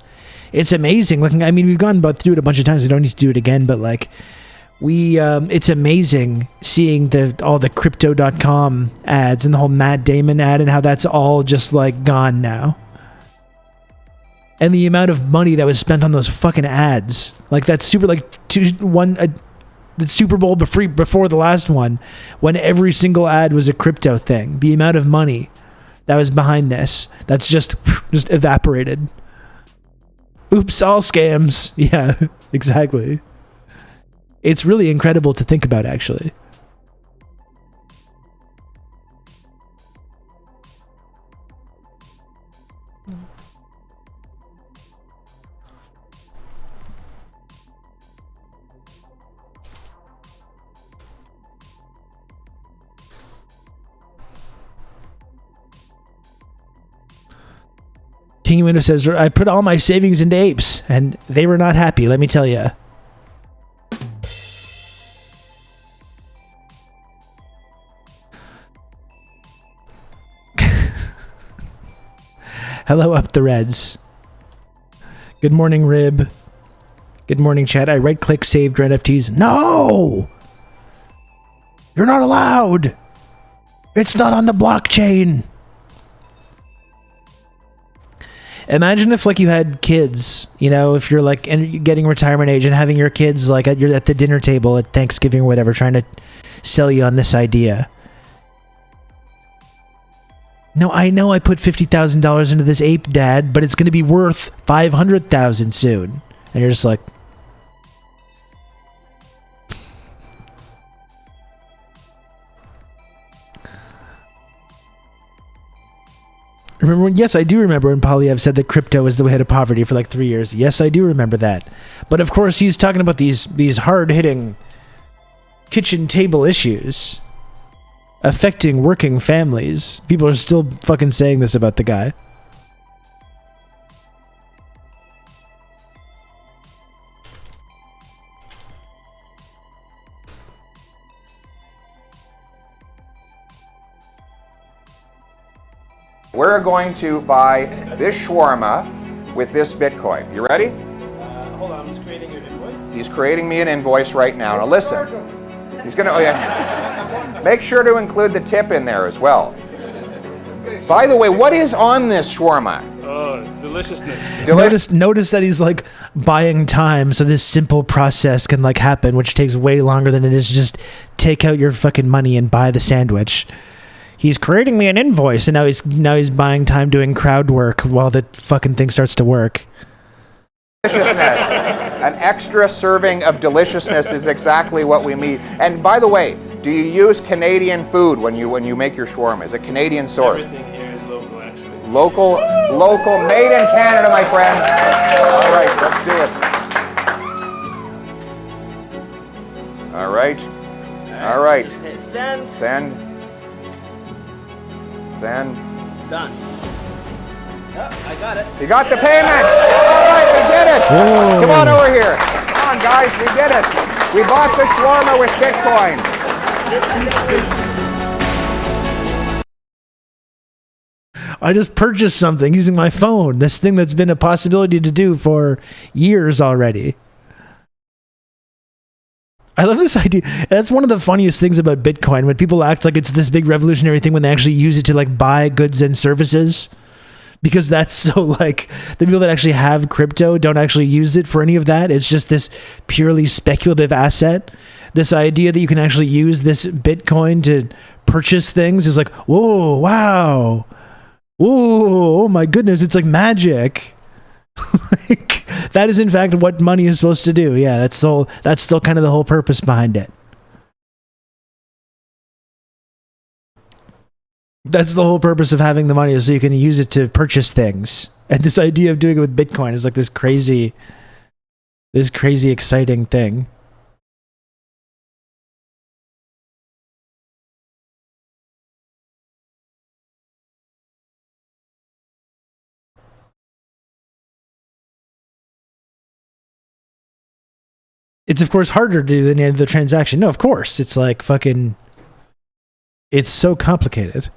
It's amazing looking. I mean, we've gone through it a bunch of times. We don't need to do it again, but like it's amazing seeing all the crypto.com ads and the whole Matt Damon ad and how that's all just like gone now. And the amount of money that was spent on those fucking ads. Like that the Super Bowl before the last one, when every single ad was a crypto thing. The amount of money that was behind this, that's just evaporated. Oops, all scams. Yeah, exactly. It's really incredible to think about, actually. King Window says, I put all my savings into apes, and they were not happy, let me tell you. Hello, Up the Reds. Good morning, Rib. Good morning, chat. I right-click saved your NFTs. No! You're not allowed! It's not on the blockchain! Imagine if like you had kids, you know, if you're like getting retirement age and having your kids like at the dinner table at Thanksgiving or whatever, trying to sell you on this idea. No, I know I put $50,000 into this ape, Dad, but it's going to be worth $500,000 soon. And you're just like, yes, I do remember when Polyev said that crypto was the way out of poverty for like 3 years. Yes, I do remember that. But of course, he's talking about these hard-hitting kitchen table issues affecting working families. People are still fucking saying this about the guy. We're going to buy this shawarma with this Bitcoin. You ready? Hold on, I'm just creating an invoice. He's creating me an invoice right now. Now listen. He's going to, oh yeah. Make sure to include the tip in there as well. By the way, what is on this shawarma? Oh, deliciousness. Notice that he's like buying time so this simple process can like happen, which takes way longer than it is to just take out your fucking money and buy the sandwich. He's creating me an invoice, and now he's buying time doing crowd work while the fucking thing starts to work. Deliciousness. An extra serving of deliciousness is exactly what we need. And by the way, do you use Canadian food when you make your shawarma? Is it Canadian sourced? Everything here is local, actually. Local, made in Canada, my friends. All right, let's do it. All right. All right. Just hit send. Send. Done. Yep, I got it. You got the payment. All right, we did it. Whoa. Come on over here. Come on, guys, we did it. We bought the shawarma with Bitcoin. I just purchased something using my phone. This thing that's been a possibility to do for years already. I love this idea. That's one of the funniest things about Bitcoin, when people act like it's this big revolutionary thing when they actually use it to like buy goods and services. Because that's so like, the people that actually have crypto don't actually use it for any of that. It's just this purely speculative asset this idea that you can actually use this Bitcoin to purchase things is like, whoa, wow, whoa, oh my goodness, it's like magic. Like, that is in fact what money is supposed to do. Yeah, that's still kind of the whole purpose behind it. That's the whole purpose of having the money, is so you can use it to purchase things. And this idea of doing it with Bitcoin is like this crazy exciting thing. It's of course harder to do than the transaction. No, of course. It's like fucking, it's so complicated.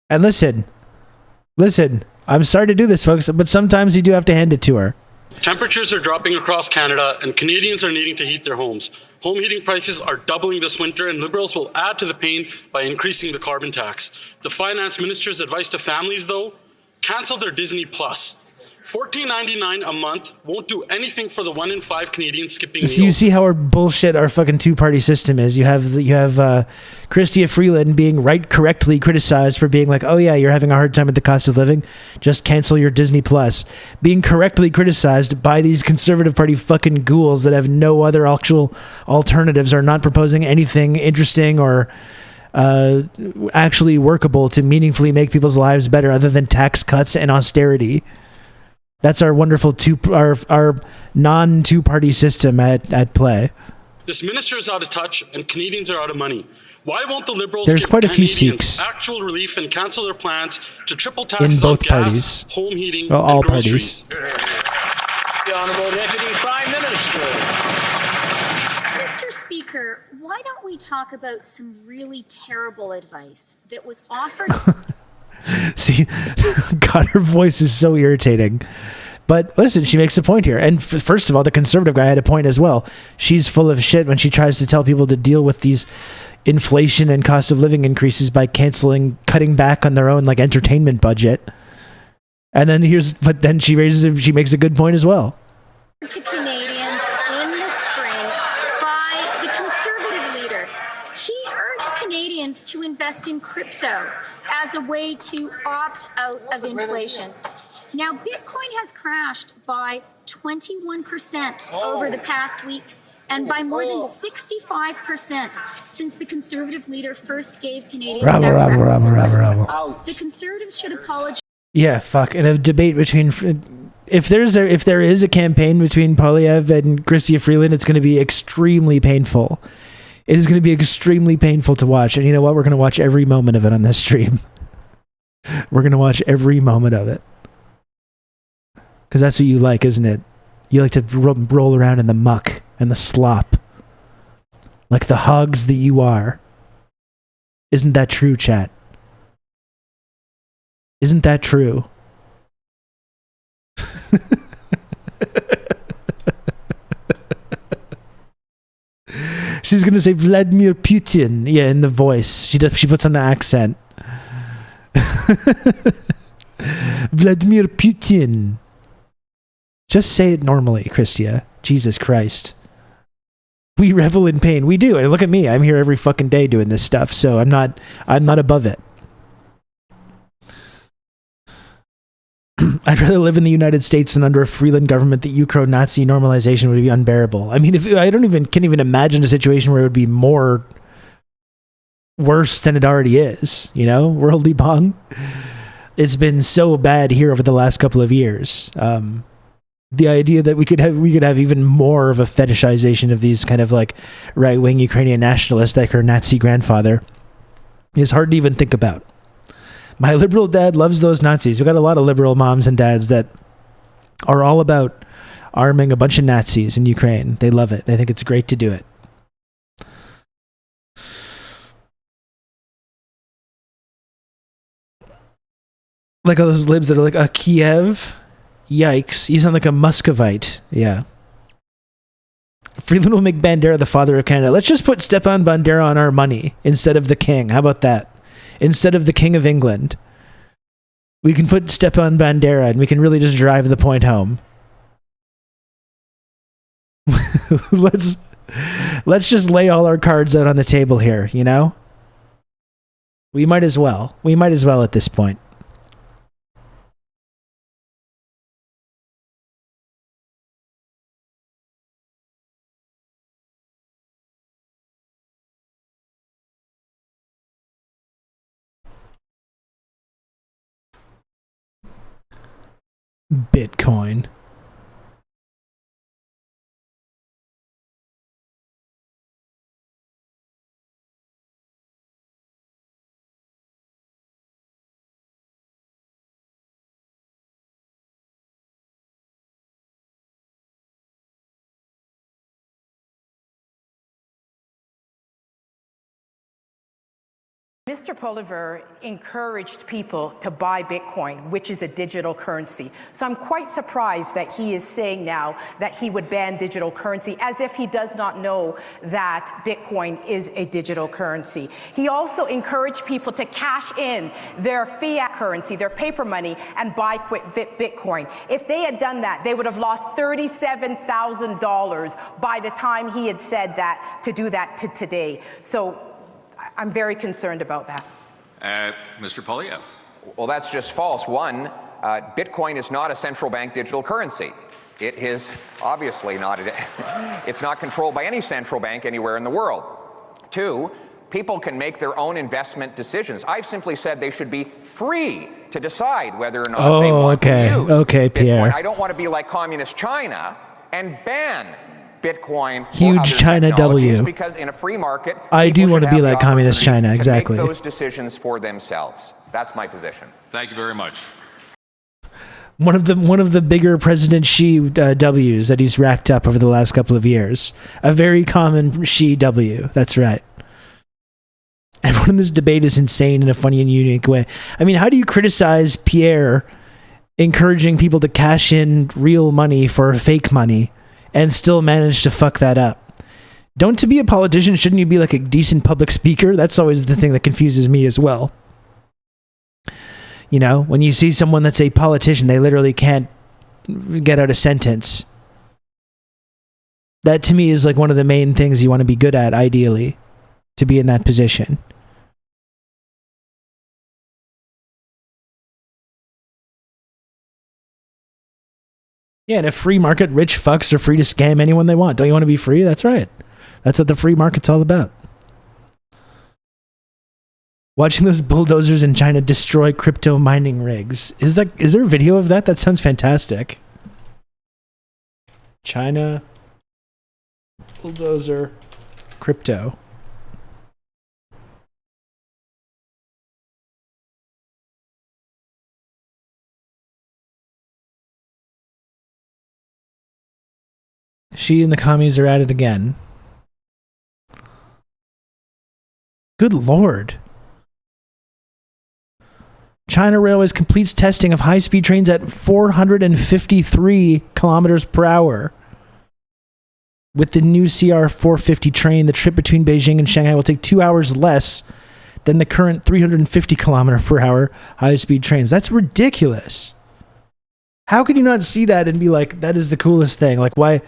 And listen, I'm sorry to do this, folks, but sometimes you do have to hand it to her. Temperatures are dropping across Canada, and Canadians are needing to heat their homes. Home heating prices are doubling this winter, and Liberals will add to the pain by increasing the carbon tax. The Finance Minister's advice to families, though, cancel their Disney Plus. $14.99 a month won't do anything for the 1 in 5 Canadians skipping meals. You see how our bullshit, our fucking two-party system is. You have Chrystia Freeland being correctly criticized for being like, oh yeah, you're having a hard time with the cost of living, just cancel your Disney Plus. Being correctly criticized by these conservative party fucking ghouls that have no other actual alternatives, are not proposing anything interesting or actually workable to meaningfully make people's lives better other than tax cuts and austerity. That's our wonderful our non-two-party system at play. This minister is out of touch, and Canadians are out of money. Why won't the Liberals There's give quite a few Canadians Sikhs actual relief and cancel their plans to triple in taxes on both gas, parties. home heating, Well, all and groceries? parties. The Honourable Deputy Prime Minister. Mr. Speaker, why don't we talk about some really terrible advice that was offered? See, God, her voice is so irritating. But listen, she makes a point here. And first of all, the conservative guy had a point as well. She's full of shit when she tries to tell people to deal with these inflation and cost of living increases by cutting back on their own like entertainment budget. And then she makes a good point as well. To Canadians in the spring by the Conservative leader. He urged Canadians to invest in crypto as a way to opt out of inflation. Now, Bitcoin has crashed by 21% over the past week and by more than 65% since the Conservative leader first gave Canadians The Conservatives should apologize. Yeah, fuck. And a debate between... If there is a campaign between Poilievre and Chrystia Freeland, it's going to be extremely painful. It is going to be extremely painful to watch. And you know what? We're going to watch every moment of it on this stream. We're going to watch every moment of it. Because that's what you like, isn't it? You like to roll around in the muck and the slop. Like the hogs that you are. Isn't that true, chat? Isn't that true? She's going to say Vladimir Putin. Yeah, in the voice. She puts on the accent. Vladimir Putin. Just say it normally, Chrystia. Jesus Christ. We revel in pain. We do. And look at me. I'm here every fucking day doing this stuff. So I'm not above it. I'd rather live in the United States than under a Freeland government. The Ukro-Nazi normalization would be unbearable. I mean, can't even imagine a situation where it would be more worse than it already is. You know, worldly bong. It's been so bad here over the last couple of years. The idea that we could have even more of a fetishization of these kind of like right-wing Ukrainian nationalists like her Nazi grandfather is hard to even think about. My liberal dad loves those Nazis. We got a lot of liberal moms and dads that are all about arming a bunch of Nazis in Ukraine. They love it. They think it's great to do it. Like all those libs that are like, a Kiev? Yikes. You sound like a Muscovite. Yeah. Free little McBandera, the father of Canada. Let's just put Stepan Bandera on our money instead of the king. How about that? Instead of the king of England, we can put Stepan Bandera and we can really just drive the point home. Let's just lay all our cards out on the table here, you know? We might as well. We might as well at this point. Bitcoin. Mr. Poliver encouraged people to buy Bitcoin, which is a digital currency. So I'm quite surprised that he is saying now that he would ban digital currency, as if he does not know that Bitcoin is a digital currency. He also encouraged people to cash in their fiat currency, their paper money, and buy Bitcoin. If they had done that, they would have lost $37,000 by the time he had said that, to do that to today. So I'm very concerned about that. Mr. Polyev. Well, that's just false. One, Bitcoin is not a central bank digital currency. It is obviously not. It's not controlled by any central bank anywhere in the world. Two, people can make their own investment decisions. I've simply said they should be free to decide whether or not they want to use Bitcoin. Pierre. I don't want to be like communist China and ban Bitcoin. Huge China W. Because in a free market, I do want to be like communist China, exactly. To make those decisions for themselves. That's my position. Thank you very much. One of the bigger President Xi W's that he's racked up over the last couple of years. A very common Xi W. That's right. Everyone in this debate is insane in a funny and unique way. I mean, how do you criticize Pierre encouraging people to cash in real money for fake money and still manage to fuck that up? Don't, to be a politician, shouldn't you be like a decent public speaker? That's always the thing that confuses me as well. You know, when you see someone that's a politician, they literally can't get out a sentence. That to me is like one of the main things you want to be good at, ideally, to be in that position. Yeah, in a free market, rich fucks are free to scam anyone they want. Don't you want to be free? That's right. That's what the free market's all about. Watching those bulldozers in China destroy crypto mining rigs. Is there a video of that? That sounds fantastic. China bulldozer crypto. Xi and the commies are at it again. Good lord. China Railways completes testing of high-speed trains at 453 kilometers per hour. With the new CR 450 train, the trip between Beijing and Shanghai will take 2 hours less than the current 350 kilometer per hour high-speed trains. That's ridiculous. How can you not see that and be like, that is the coolest thing? Like, why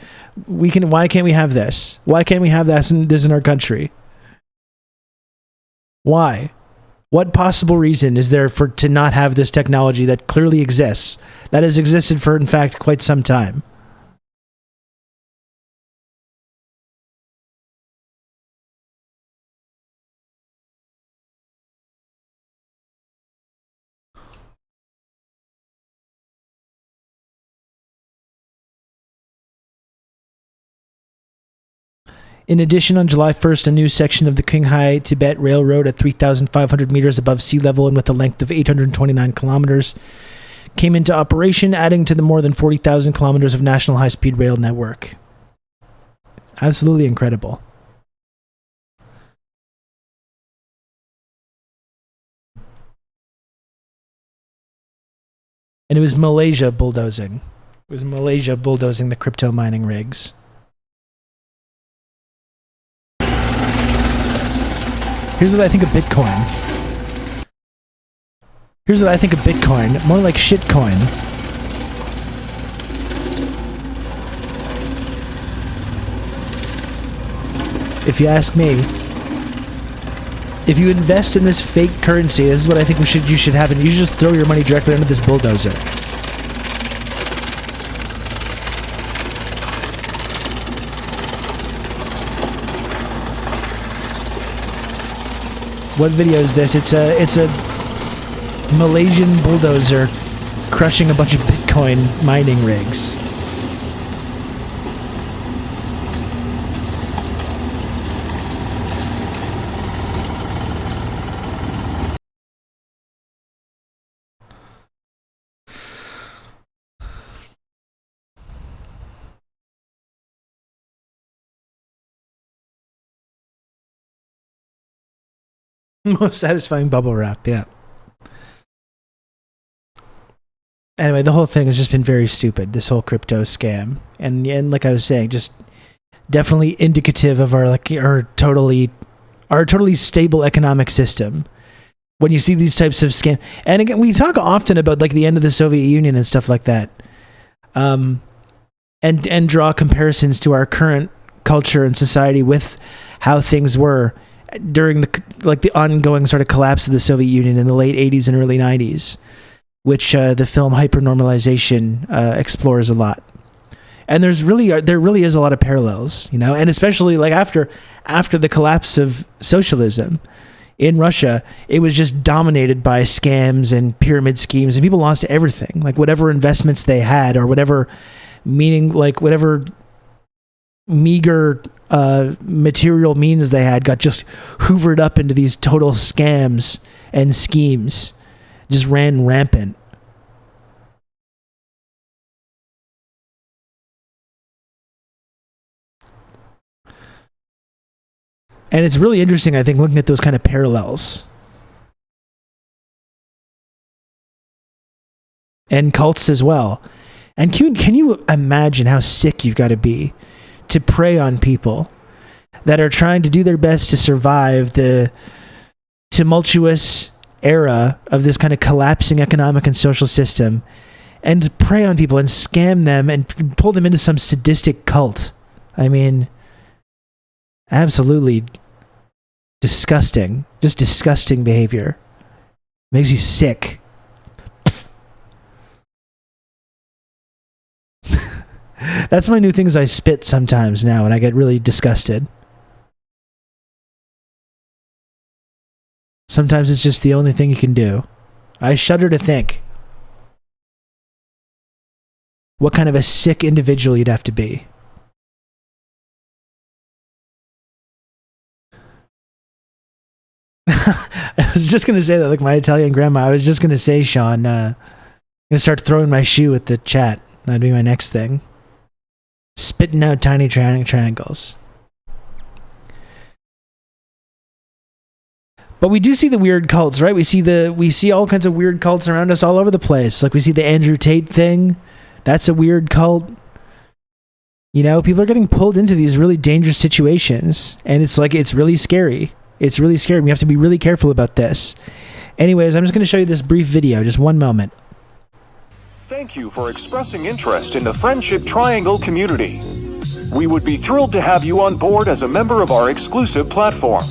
can't we have this? Why can't we have this in our country? Why? What possible reason is there to not have this technology that clearly exists, that has existed for, in fact, quite some time? In addition, on July 1st, a new section of the Qinghai Tibet Railroad at 3,500 meters above sea level and with a length of 829 kilometers came into operation, adding to the more than 40,000 kilometers of national high-speed rail network. Absolutely incredible. And it was Malaysia bulldozing. It was Malaysia bulldozing the crypto mining rigs. Here's what I think of Bitcoin. Here's what I think of Bitcoin. More like shitcoin. If you ask me. If you invest in this fake currency, this is what I think you should happen. You should just throw your money directly under this bulldozer. What video is this? It's a Malaysian bulldozer crushing a bunch of Bitcoin mining rigs. Most satisfying bubble wrap, yeah. Anyway, the whole thing has just been very stupid, this whole crypto scam. And like I was saying, just definitely indicative of our totally stable economic system. When you see these types of scams, and again, we talk often about like the end of the Soviet Union and stuff like that. And draw comparisons to our current culture and society with how things were during the ongoing sort of collapse of the Soviet Union in the late 80s and early 90s, which the film Hypernormalization explores a lot. And there really is a lot of parallels, you know, and especially like after the collapse of socialism in Russia, it was just dominated by scams and pyramid schemes, and people lost everything, like whatever investments they had or whatever whatever meager material means they had got just hoovered up into these total scams and schemes, just ran rampant. And it's really interesting, I think, looking at those kind of parallels. And cults as well. And can you imagine how sick you've got to be to prey on people that are trying to do their best to survive the tumultuous era of this kind of collapsing economic and social system, and prey on people and scam them and pull them into some sadistic cult? I mean, absolutely disgusting. Just disgusting behavior. Makes you sick. That's my new thing, is I spit sometimes now and I get really disgusted. Sometimes it's just the only thing you can do. I shudder to think what kind of a sick individual you'd have to be. I was just going to say that, like my Italian grandma. I was just going to say, Sean, I'm going to start throwing my shoe at the chat. That'd be my next thing. Spitting out tiny triangles. But we do see the weird cults, right? We see all kinds of weird cults around us all over the place. Like we see the Andrew Tate thing. That's a weird cult. You know, people are getting pulled into these really dangerous situations, and it's really scary. It's really scary. We have to be really careful about this. Anyways, I'm just going to show you this brief video. Just one moment. Thank you for expressing interest in the Friendship Triangle community. We would be thrilled to have you on board as a member of our exclusive platform.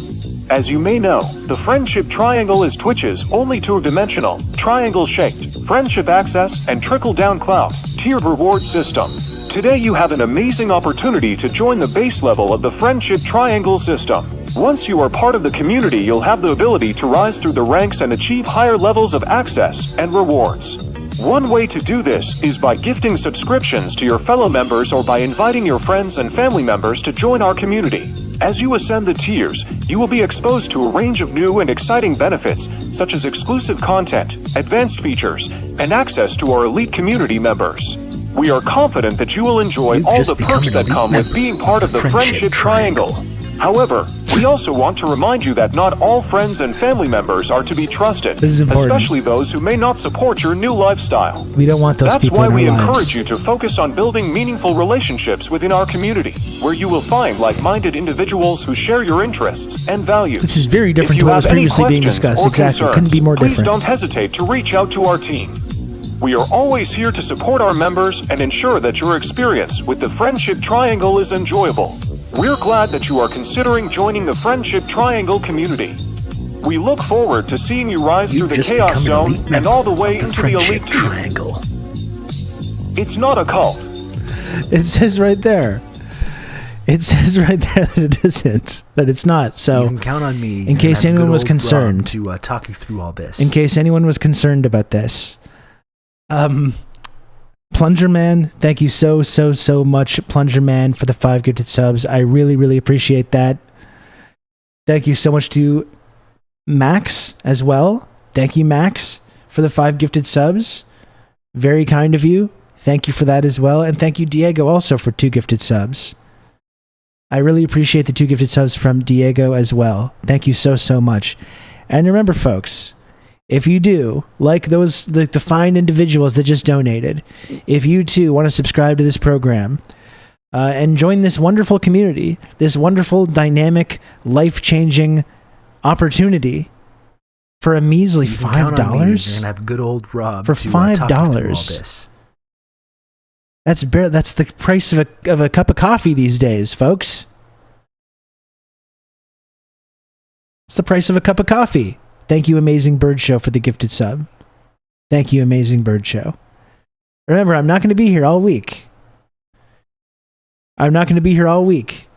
As you may know, the Friendship Triangle is Twitch's only two-dimensional, triangle-shaped, friendship access and trickle-down cloud, tiered reward system. Today you have an amazing opportunity to join the base level of the Friendship Triangle system. Once you are part of the community, you'll have the ability to rise through the ranks and achieve higher levels of access and rewards. One way to do this is by gifting subscriptions to your fellow members or by inviting your friends and family members to join our community. As you ascend the tiers, you will be exposed to a range of new and exciting benefits, such as exclusive content, advanced features, and access to our elite community members. We are confident that you will enjoy all the perks that come with being part of the Friendship Triangle. However, we also want to remind you that not all friends and family members are to be trusted, This is important. especially those who may not support your new lifestyle. We don't want those That's people why in we our lives. encourage you to focus on building meaningful relationships within our community, where you will find like-minded individuals who share your interests and values. This is very If different you to what have was any previously being questions discussed. or Exactly. concerns, Couldn't be more please different. don't hesitate to reach out to our team. We are always here to support our members and ensure that your experience with the Friendship Triangle is enjoyable. We're glad that you are considering joining the Friendship Triangle community. We look forward to seeing you rise through the just Chaos become an Zone elite and member all the way of the into the Friendship Elite Two. Triangle. It's not a cult. It says right there. It says right there that it isn't. That it's not. So You can count on me. in and case that anyone good was old concerned. Rob to talk you through all this. In case anyone was concerned about this. Plunger Man, thank you so much, Plunger Man, for the 5 gifted subs. I really appreciate that. Thank you so much to Max as well. Thank you, Max, for the 5 gifted subs. Very kind of you. Thank you for that as well. And thank you, Diego, also for 2 gifted subs. I really appreciate the 2 gifted subs from Diego as well. Thank you so much. And remember, folks, if you do, like those the fine individuals that just donated, if you too want to subscribe to this program and join this wonderful community, this wonderful, dynamic, life-changing opportunity for a measly You can count on me. You're $5, gonna have good old Rob for to talk you through all $5. this. That's the price of a cup of coffee these days, folks. It's the price of a cup of coffee. Thank you, Amazing Bird Show, for the gifted sub. Thank you, Amazing Bird Show. Remember, I'm not going to be here all week. I'm not going to be here all week.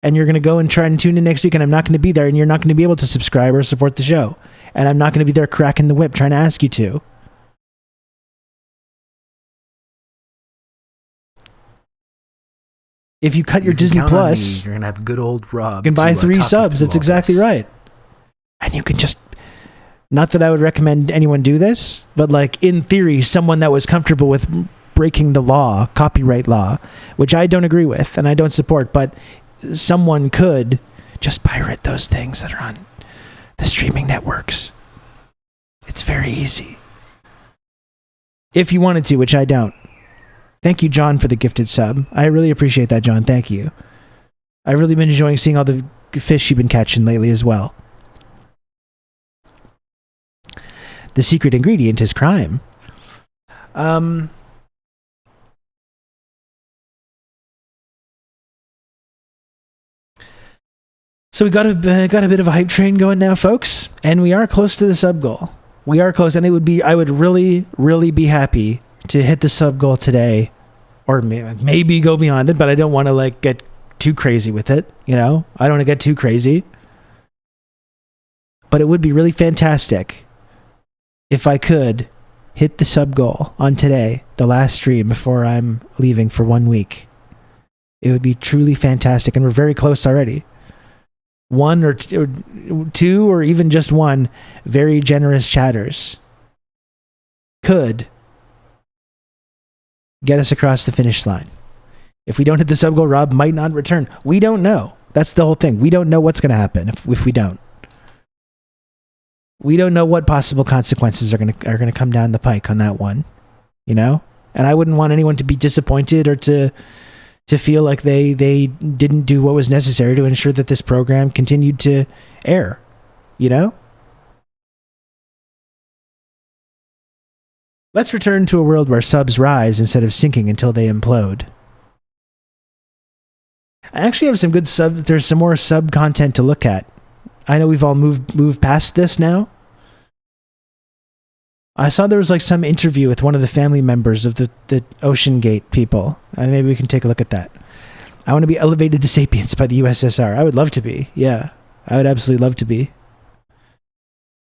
And you're going to go and try and tune in next week, and I'm not going to be there, and you're not going to be able to subscribe or support the show. And I'm not going to be there cracking the whip trying to ask you to. If you cut your You can Disney count on me. Plus, You're gonna have good old Rob. you can buy to, 3 talk you subs. through That's all exactly this. right. And you can just, not that I would recommend anyone do this, but like in theory, someone that was comfortable with breaking the law, copyright law, which I don't agree with and I don't support, but someone could just pirate those things that are on the streaming networks. It's very easy. If you wanted to, which I don't. Thank you, John, for the gifted sub. I really appreciate that, John. Thank you. I've really been enjoying seeing all the fish you've been catching lately as well. The secret ingredient is crime. So we got a bit of a hype train going now, folks, and we are close to the sub goal. We are close, and I would really be happy to hit the sub goal today, or maybe go beyond it. But I don't want to like get too crazy with it. You know, I don't want to get too crazy. But it would be really fantastic if I could hit the sub goal on today, the last stream before I'm leaving for 1 week. It would be truly fantastic, and we're very close already. 1 or 2 or even just 1 very generous chatters could get us across the finish line. If we don't hit the sub goal, Rob might not return. We don't know. That's the whole thing. We don't know what's going to happen if we don't. We don't know what possible consequences are going to come down the pike on that one, you know? And I wouldn't want anyone to be disappointed or to feel like they didn't do what was necessary to ensure that this program continued to air, you know? Let's return to a world where subs rise instead of sinking until they implode. I actually have some good there's some more sub content to look at. I know we've all moved past this now. I saw there was like some interview with one of the family members of the Ocean Gate people. Maybe we can take a look at that. I want to be elevated to sapience by the USSR. I would love to be. Yeah, I would absolutely love to be.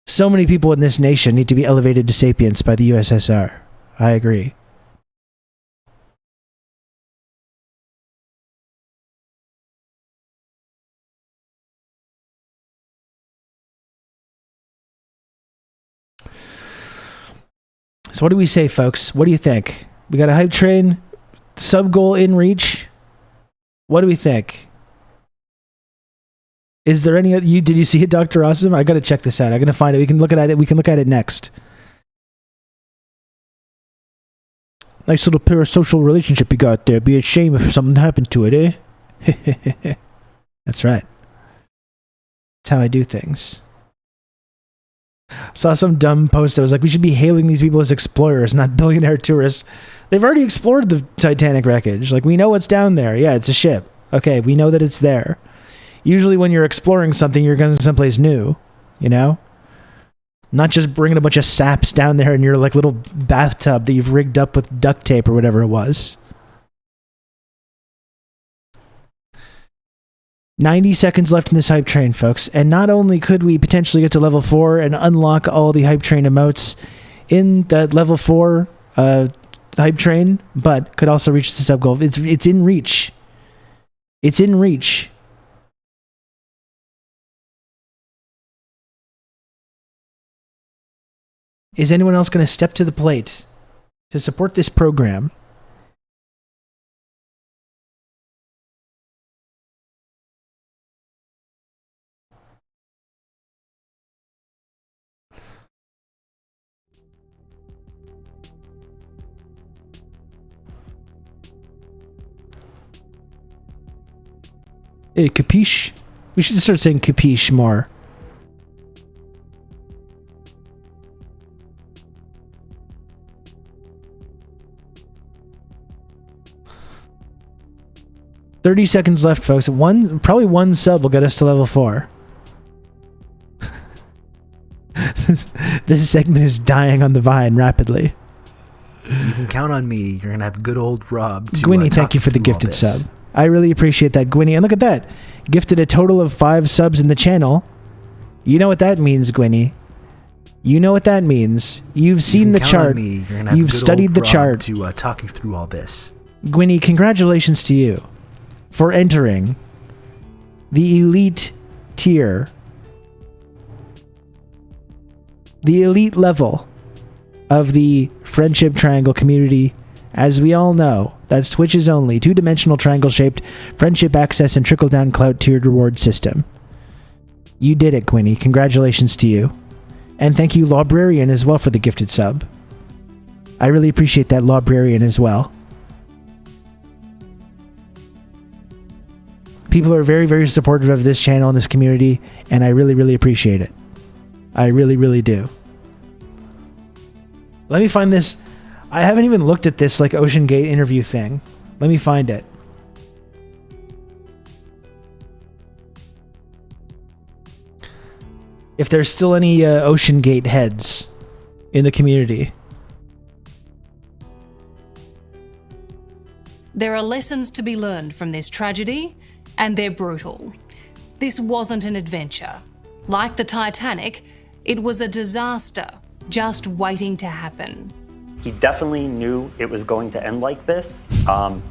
So many people in this nation need to be elevated to sapience by the USSR. I agree. So what do we say, folks? What do you think? We got a hype train, sub goal in reach. What do we think? Is there any other, did you see it, Dr. Awesome? I got to check this out. I'm going to find it. We can look at it. We can look at it next. Nice little parasocial relationship you got there. Be a shame if something happened to it, eh? That's right. That's how I do things. Saw some dumb post that was like, we should be hailing these people as explorers, not billionaire tourists. They've already explored the Titanic wreckage. Like, we know what's down there. Yeah, it's a ship. Okay, we know that it's there. Usually when you're exploring something, you're going someplace new, you know? Not just bringing a bunch of saps down there in your like little bathtub that you've rigged up with duct tape or whatever it was. 90 seconds left in this hype train, folks. And not only could we potentially get to level 4 and unlock all the hype train emotes in that level 4 hype train, but could also reach the sub goal. It's in reach. It's in reach. Is anyone else going to step to the plate to support this program? Hey, capiche? We should start saying capiche more. $30 seconds left, folks. Probably one sub will get us to level 4. This segment is dying on the vine rapidly. You can count on me. You're going to have good old Rob to Gwynny, thank you for the gifted sub. I really appreciate that, Gwynny. And look at that. Gifted a total of 5 subs in the channel. You know what that means, Gwynny. You know what that means. You've seen the chart. You've studied the chart. To talk you through all this. Gwynny, congratulations to you for entering the elite tier, the elite level of the Friendship Triangle community. As we all know, that's Twitch's only 2-dimensional triangle-shaped friendship access and trickle-down clout tiered reward system. You did it, Gwynny. Congratulations to you. And thank you, Librarian, as well, for the gifted sub. I really appreciate that, Librarian, as well. People are very, very supportive of this channel and this community, and I really, really appreciate it. I really, really do. Let me find this. I haven't even looked at this like Ocean Gate interview thing. Let me find it. If there's still any Ocean Gate heads in the community. There are lessons to be learned from this tragedy, and they're brutal. This wasn't an adventure. Like the Titanic, it was a disaster just waiting to happen. He definitely knew it was going to end like this.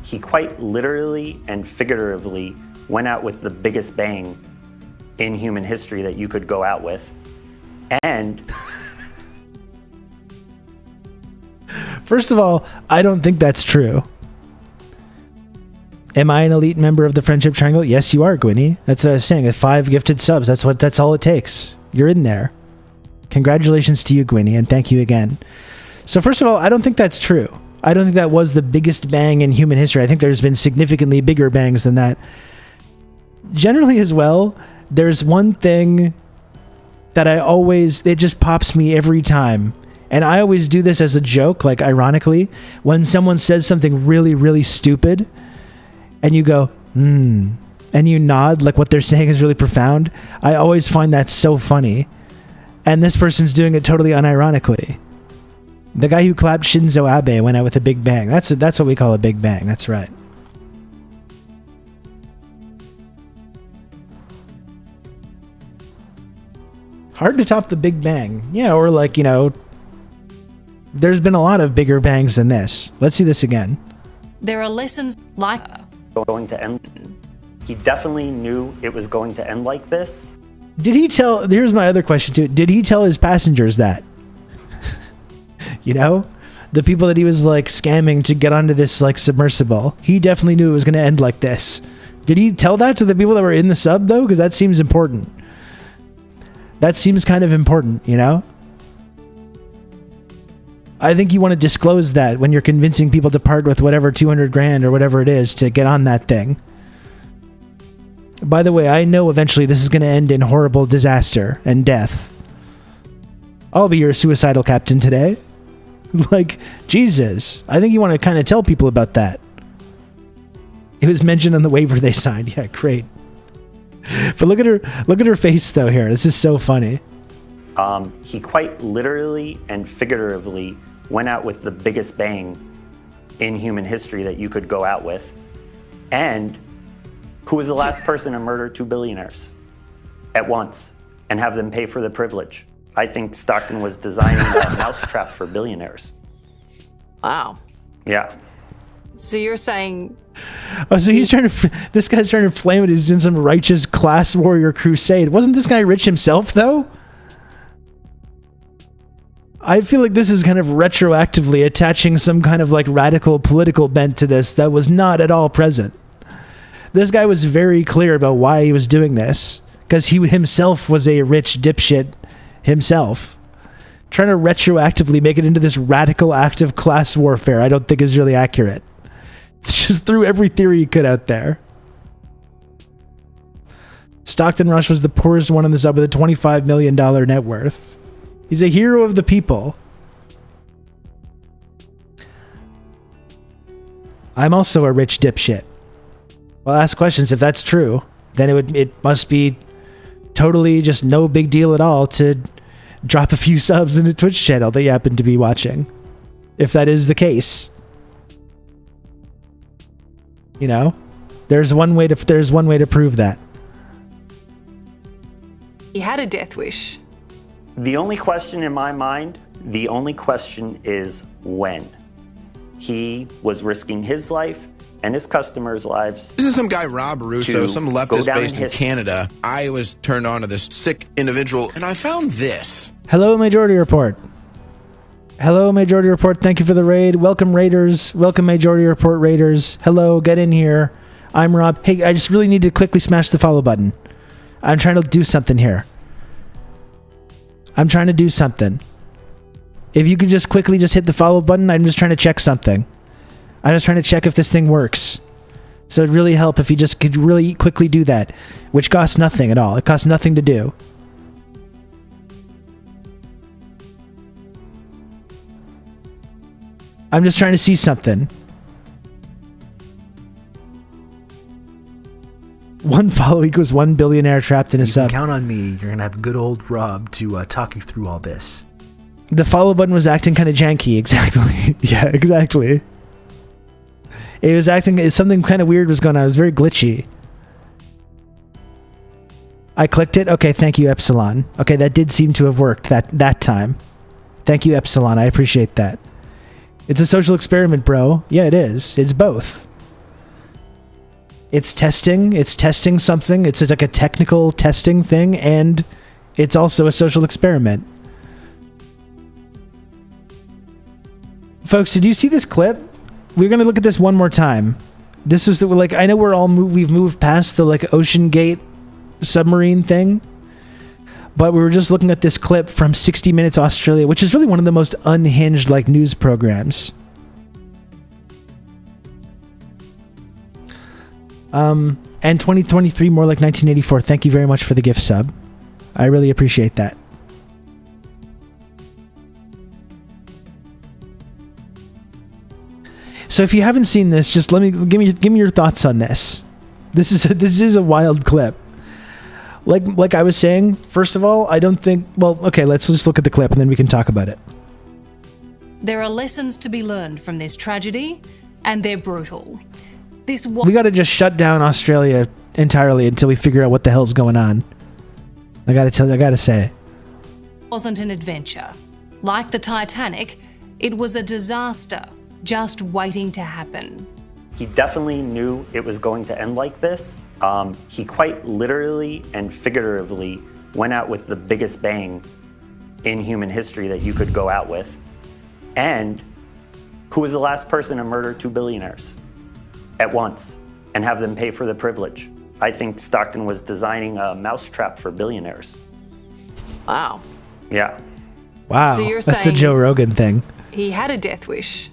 He quite literally and figuratively went out with the biggest bang in human history that you could go out with. And first of all, I don't think that's true. Am I an elite member of the Friendship Triangle? Yes, you are, Gwynny. That's what I was saying. With 5 gifted subs, that's all it takes. You're in there. Congratulations to you, Gwynny, and thank you again. So first of all, I don't think that's true. I don't think that was the biggest bang in human history. I think there's been significantly bigger bangs than that. Generally as well, there's one thing that it just pops me every time. And I always do this as a joke, like ironically, when someone says something really, really stupid, and you go, and you nod like what they're saying is really profound. I always find that so funny. And this person's doing it totally unironically. The guy who clapped Shinzo Abe went out with a big bang. That's what we call a big bang. That's right. Hard to top the big bang. Yeah, or like, you know, there's been a lot of bigger bangs than this. Let's see this again. There are lessons like going to end. He definitely knew it was going to end like this. Did he tell... Here's my other question, too. Did he tell his passengers that? You know? The people that he was, like, scamming to get onto this, like, submersible. He definitely knew it was going to end like this. Did he tell that to the people that were in the sub, though? Because that seems important. That seems kind of important, you know? I think you want to disclose that when you're convincing people to part with whatever 200 grand or whatever it is to get on that thing. By the way, I know eventually this is going to end in horrible disaster and death. I'll be your suicidal captain today. Like, Jesus. I think you want to kind of tell people about that. It was mentioned on the waiver they signed. Yeah, great. But look at her face though here. This is so funny. He quite literally and figuratively went out with the biggest bang in human history that you could go out with. And who was the last person to murder 2 billionaires at once and have them pay for the privilege? I think Stockton was designing a mousetrap for billionaires. Wow. Yeah. So you're saying... Oh, so he's trying to... This guy's trying to flame it. He's doing some righteous class warrior crusade. Wasn't this guy rich himself, though? I feel like this is kind of retroactively attaching some kind of like radical political bent to this that was not at all present. This guy was very clear about why he was doing this, because he himself was a rich dipshit himself. Trying to retroactively make it into this radical act of class warfare, I don't think is really accurate. Just threw every theory he could out there. Stockton Rush was the poorest one in the sub with a $25 million net worth. He's a hero of the people. I'm also a rich dipshit. Well, ask questions. If that's true, then it must be totally just no big deal at all to drop a few subs in a Twitch channel that you happen to be watching. If that is the case. You know? There's one way to prove that. He had a death wish. The only question in my mind, the only question is when. He was risking his life and his customers' lives. This is some guy, Rob Russo, some leftist based in Canada. I was turned on to this sick individual, and I found this. Hello, Majority Report. Hello, Majority Report. Thank you for the raid. Welcome, Raiders. Welcome, Majority Report Raiders. Hello, get in here. I'm Rob. Hey, I just really need to quickly smash the follow button. I'm trying to do something here. I'm trying to do something. If you could just quickly just hit the follow button, I'm just trying to check something. I'm just trying to check if this thing works. So it'd really help if you just could really quickly do that, which costs nothing at all. It costs nothing to do. I'm just trying to see something. One follow equals 1 billionaire trapped in a sub. Count on me. You're gonna have good old Rob to talk you through all this. The follow button was acting kind of janky. Exactly. Yeah, exactly. It was acting... Something kind of weird was going on. It was very glitchy. I clicked it. Okay, thank you, Epsilon. Okay, that did seem to have worked that time. Thank you, Epsilon. I appreciate that. It's a social experiment, bro. Yeah, it is. It's both. It's testing something. It's like a technical testing thing, and it's also a social experiment. Folks, did you see this clip? We're going to look at this one more time. This is like, I know we've moved past the like Ocean Gate submarine thing, but we were just looking at this clip from 60 Minutes Australia, which is really one of the most unhinged like news programs. And 2023 more like 1984. Thank you very much for the gift sub. I really appreciate that. So if you haven't seen this, just give me your thoughts on this. This is a wild clip. Like I was saying, first of all, I don't think... Well, okay, let's just look at the clip and then we can talk about it. There are lessons to be learned from this tragedy, and they're brutal. We got to just shut down Australia entirely until we figure out what the hell's going on. I got to say. Wasn't an adventure. Like the Titanic, it was a disaster just waiting to happen. He definitely knew it was going to end like this. He quite literally and figuratively went out with the biggest bang in human history that you could go out with. And who was the last person to murder 2 billionaires at once and have them pay for the privilege. I think Stockton was designing a mousetrap for billionaires. Wow. Yeah. Wow. So you're That's the saying Joe Rogan thing. he had a death wish.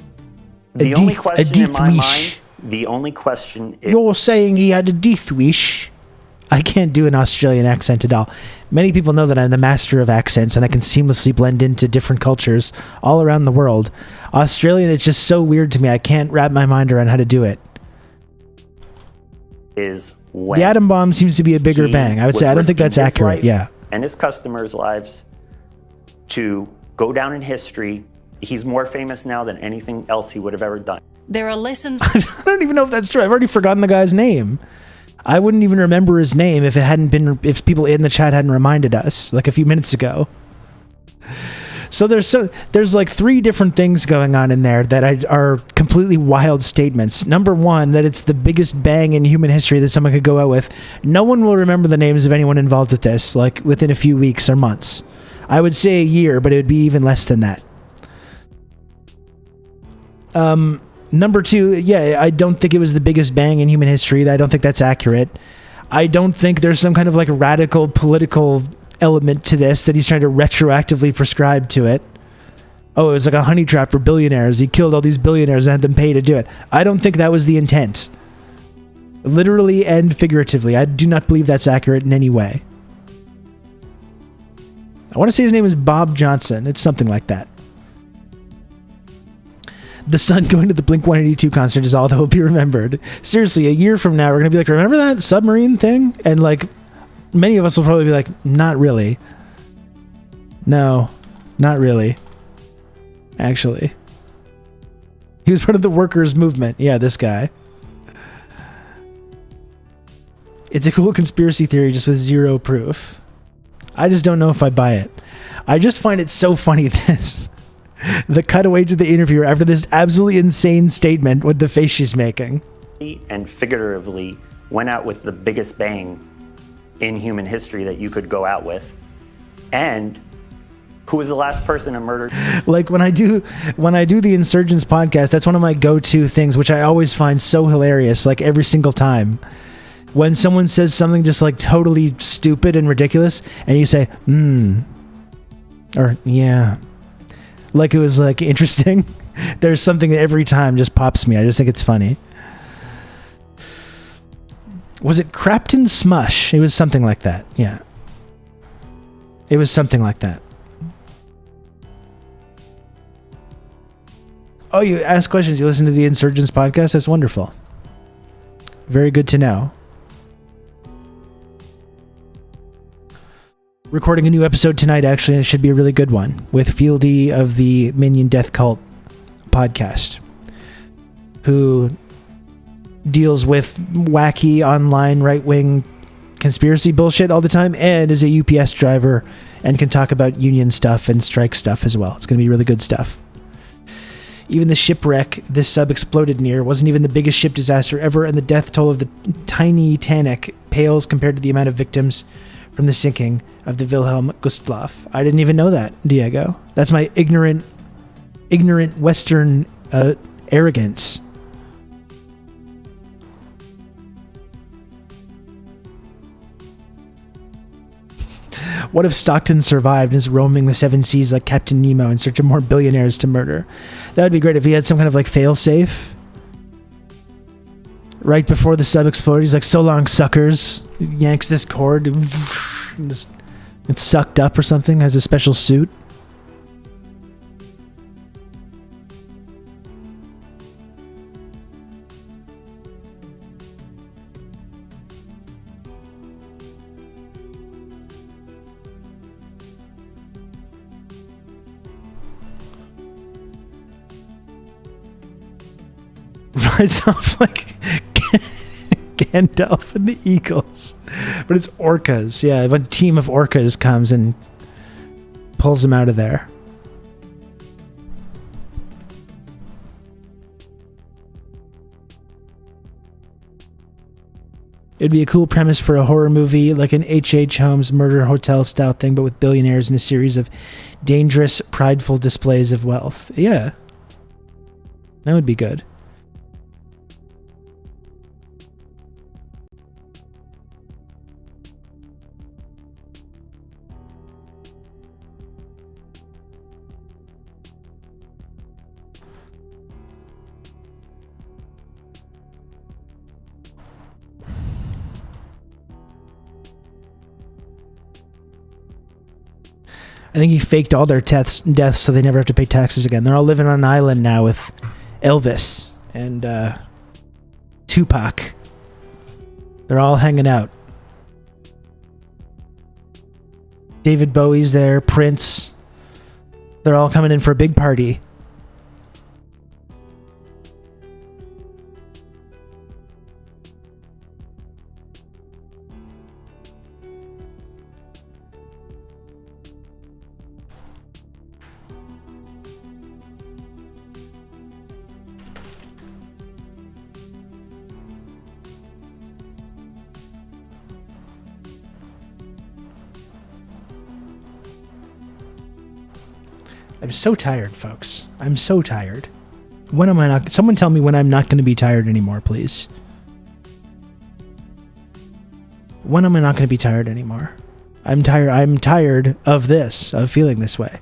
The only question in my wish. mind, the only question is, You're saying he had a death wish? I can't do an Australian accent at all. Many people know that I'm the master of accents and I can seamlessly blend into different cultures all around the world. Australian is just so weird to me. I can't wrap my mind around how to do it. is when The atom bomb seems to be a bigger he bang. I would was say I don't think risking that's his accurate. life Yeah. and his customers' lives to go down in history. He's more famous now than anything else he would have ever done. There are lessons. I don't even know if that's true. I've already forgotten the guy's name. I wouldn't even remember his name if people in the chat hadn't reminded us like a few minutes ago. So there's like 3 different things going on in there that are completely wild statements. Number one, that it's the biggest bang in human history that someone could go out with. No one will remember the names of anyone involved with this, like within a few weeks or months. I would say a year, but it would be even less than that. Number 2, yeah, I don't think it was the biggest bang in human history. I don't think that's accurate. I don't think there's some kind of like radical political element to this that he's trying to retroactively prescribe to it. Oh, it was like a honey trap for billionaires. He killed all these billionaires and had them pay to do it. I don't think that was the intent. Literally and figuratively. I do not believe that's accurate in any way. I want to say his name is Bob Johnson. It's something like that. The son going to the Blink-182 concert is all that will be remembered. Seriously, a year from now, we're going to be like, remember that submarine thing? And like, many of us will probably be like, not really. No, not really. Actually. He was part of the workers' movement. Yeah, this guy. It's a cool conspiracy theory just with 0 proof. I just don't know if I buy it. I just find it so funny, the cutaway to the interviewer after this absolutely insane statement with the face she's making. And figuratively went out with the biggest bang in human history that you could go out with. And who was the last person to murder? Like when I do the Insurgents podcast, that's one of my go-to things, which I always find so hilarious, like every single time. When someone says something just like totally stupid and ridiculous, and you say, or yeah. Like it was like interesting. There's something that every time just pops me. I just think it's funny. Was it Crapton Smush? It was something like that. Yeah. It was something like that. Oh, you ask questions. You listen to the Insurgents podcast? That's wonderful. Very good to know. Recording a new episode tonight, actually, and it should be a really good one, with Fieldy of the Minion Death Cult podcast, who deals with wacky online right-wing conspiracy bullshit all the time, and is a UPS driver, and can talk about union stuff and strike stuff as well. It's going to be really good stuff. Even the shipwreck this sub exploded near wasn't even the biggest ship disaster ever, and the death toll of the tiny Titanic pales compared to the amount of victims from the sinking of the Wilhelm Gustloff. I didn't even know that, Diego. That's my ignorant Western arrogance. What if Stockton survived and is roaming the 7 seas like Captain Nemo in search of more billionaires to murder? That would be great if he had some kind of like fail-safe. Right before the sub exploded, he's like, so long, suckers. He yanks this cord. And just, it's sucked up or something. Has a special suit. Rides off like Gandalf and the Eagles. But it's orcas. Yeah, a team of orcas comes and pulls him out of there. It'd be a cool premise for a horror movie, like an H.H. Holmes murder hotel style thing, but with billionaires and a series of dangerous, prideful displays of wealth. Yeah. That would be good. I think he faked all their deaths so they never have to pay taxes again. They're all living on an island now with Elvis and Tupac. They're all hanging out. David Bowie's there, Prince. They're all coming in for a big party. I'm so tired, folks. I'm so tired. When am I not? Someone tell me when I'm not going to be tired anymore, please. When am I not going to be tired anymore? I'm tired. I'm tired of this, of feeling this way.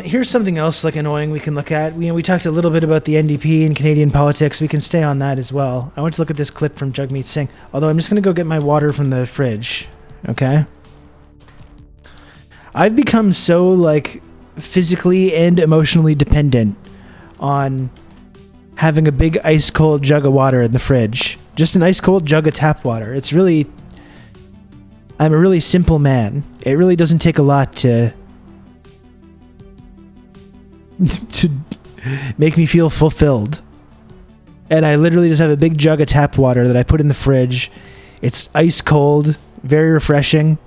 Here's something else like annoying we can look at. We talked a little bit about the NDP and Canadian politics. We can stay on that as well. I want to look at this clip from Jagmeet Singh. Although I'm just going to go get my water from the fridge. Okay? I've become so like physically and emotionally dependent on having a big ice cold jug of water in the fridge. Just an ice cold jug of tap water. It's really... I'm a really simple man. It really doesn't take a lot to make me feel fulfilled. And I literally just have a big jug of tap water that I put in the fridge. It's ice cold, very refreshing.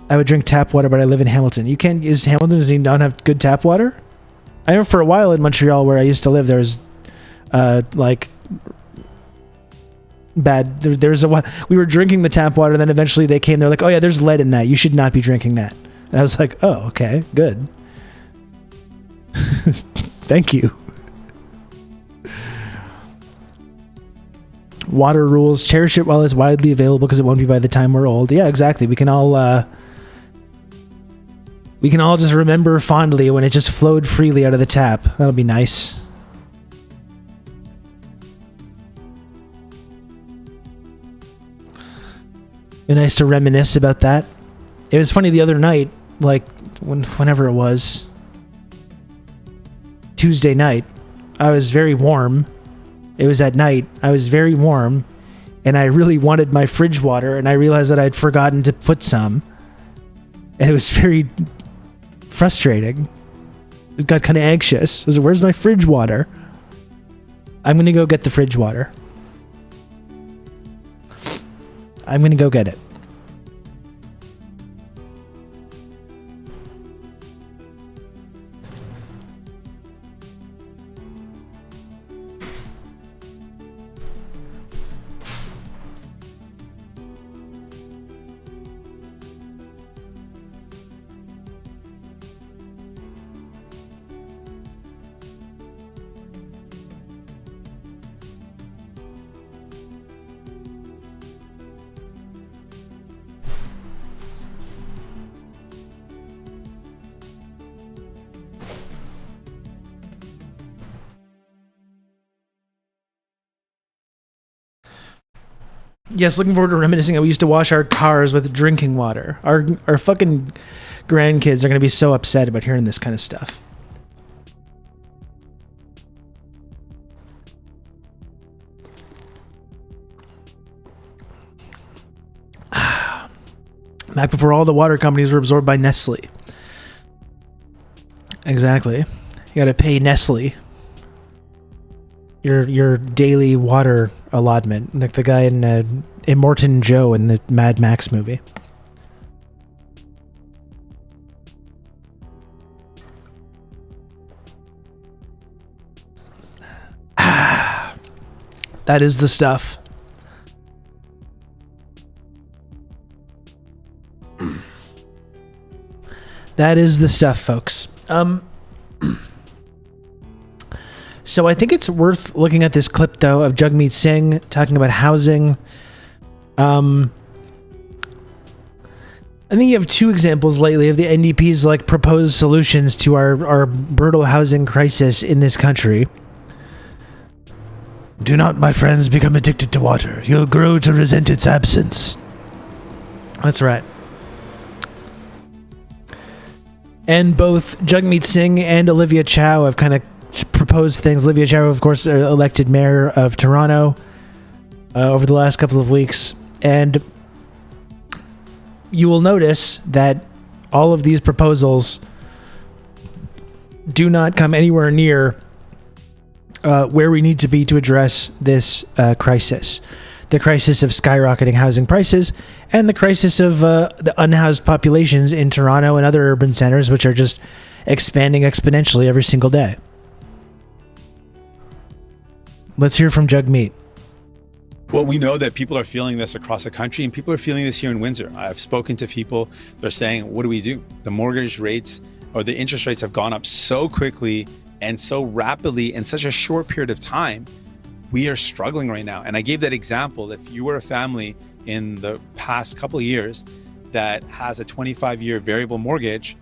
I would drink tap water, but I live in Hamilton. You can't... does he not have good tap water? I know for a while in Montreal where I used to live, there was like bad... There's a... We were drinking the tap water, and then eventually they came, they're like, oh yeah, there's lead in that. You should not be drinking that. And I was like, oh, okay, good. Thank you. Water rules. Cherish it while it's widely available because it won't be by the time we're old. Yeah, exactly. We can all just remember fondly when it just flowed freely out of the tap. That'll be nice. Be nice to reminisce about that. It was funny the other night, like whenever it was, Tuesday night, I was very warm. It was at night. I was very warm, and I really wanted my fridge water, and I realized that I'd forgotten to put some, and it was very frustrating. I got kind of anxious. I was like, where's my fridge water? I'm going to go get the fridge water. I'm going to go get it. Yes, looking forward to reminiscing how we used to wash our cars with drinking water. Our fucking grandkids are going to be so upset about hearing this kind of stuff. Back before all the water companies were absorbed by Nestle. Exactly. You got to pay Nestle your daily water allotment, like the guy in Immortan Joe in the Mad Max movie. That is the stuff. That is the stuff, folks. So I think it's worth looking at this clip, though, of Jagmeet Singh talking about housing. I think you have two examples lately of the NDP's like proposed solutions to our brutal housing crisis in this country. Do not, my friends, become addicted to water. You'll grow to resent its absence. That's right. And both Jagmeet Singh and Olivia Chow have kind of proposed things. Olivia Chow, of course, elected mayor of Toronto over the last couple of weeks. And you will notice that all of these proposals do not come anywhere near where we need to be to address this crisis. The crisis of skyrocketing housing prices and the crisis of the unhoused populations in Toronto and other urban centers, which are just expanding exponentially every single day. Let's hear from Jagmeet. Well, we know that people are feeling this across the country, and people are feeling this here in Windsor. I've spoken to people that are saying, what do we do? The mortgage rates or the interest rates have gone up so quickly and so rapidly in such a short period of time. We are struggling right now. And I gave that example. If you were a family in the past couple of years that has a 25-year variable mortgage,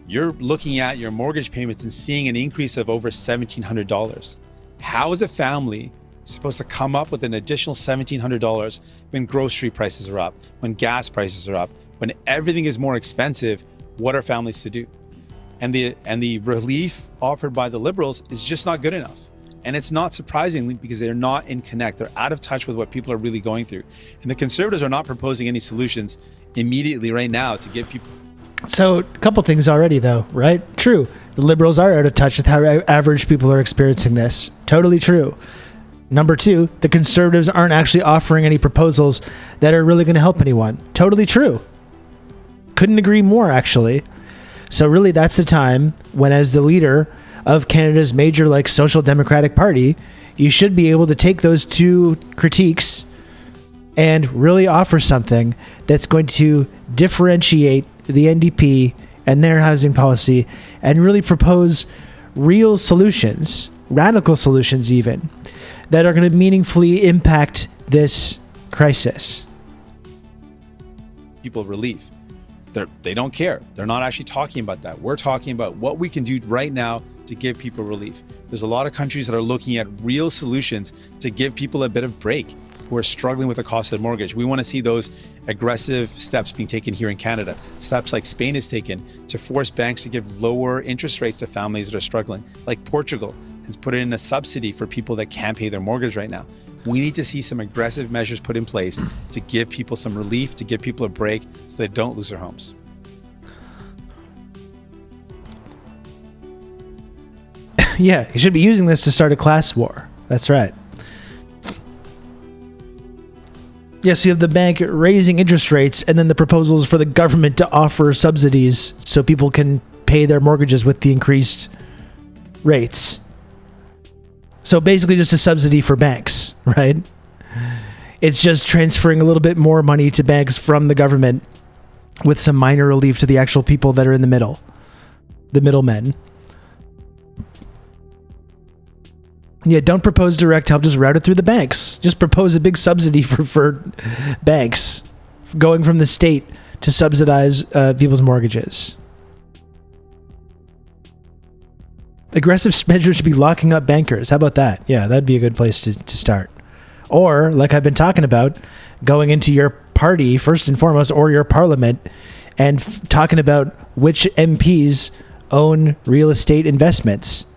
you're looking at your mortgage payments and seeing an increase of over $1,700. How is a family supposed to come up with an additional $1,700 when grocery prices are up, when gas prices are up, when everything is more expensive? What are families to do? And the relief offered by the Liberals is just not good enough. And it's not surprisingly because they're not in connect. They're out of touch with what people are really going through. And the Conservatives are not proposing any solutions immediately right now to give people. So a couple things already, though, right? True. The Liberals are out of touch with how average people are experiencing this. Totally true. Number two, the Conservatives aren't actually offering any proposals that are really going to help anyone. Totally true. Couldn't agree more, actually. So really, that's the time when, as the leader of Canada's major, Social Democratic Party, you should be able to take those two critiques and really offer something that's going to differentiate the NDP and their housing policy and really propose real solutions, radical solutions even, that are going to meaningfully impact this crisis. People relief. They don't care. They're not actually talking about that. We're talking about what we can do right now to give people relief. There's a lot of countries that are looking at real solutions to give people a bit of break who are struggling with the cost of the mortgage. We want to see those aggressive steps being taken here in Canada. Steps like Spain has taken to force banks to give lower interest rates to families that are struggling. Like Portugal has put in a subsidy for people that can't pay their mortgage right now. We need to see some aggressive measures put in place to give people some relief, to give people a break so they don't lose their homes. Yeah, you should be using this to start a class war. That's right. Yes, you have the bank raising interest rates and then the proposals for the government to offer subsidies so people can pay their mortgages with the increased rates. So basically just a subsidy for banks, right? It's just transferring a little bit more money to banks from the government with some minor relief to the actual people that are in the middle, the middlemen. Yeah, don't propose direct help, just route it through the banks. Just propose a big subsidy for banks going from the state to subsidize people's mortgages. Aggressive measures should be locking up bankers. How about that? Yeah, that'd be a good place to start. Or, like I've been talking about, going into your party, first and foremost, or your parliament, and talking about which MPs own real estate investments.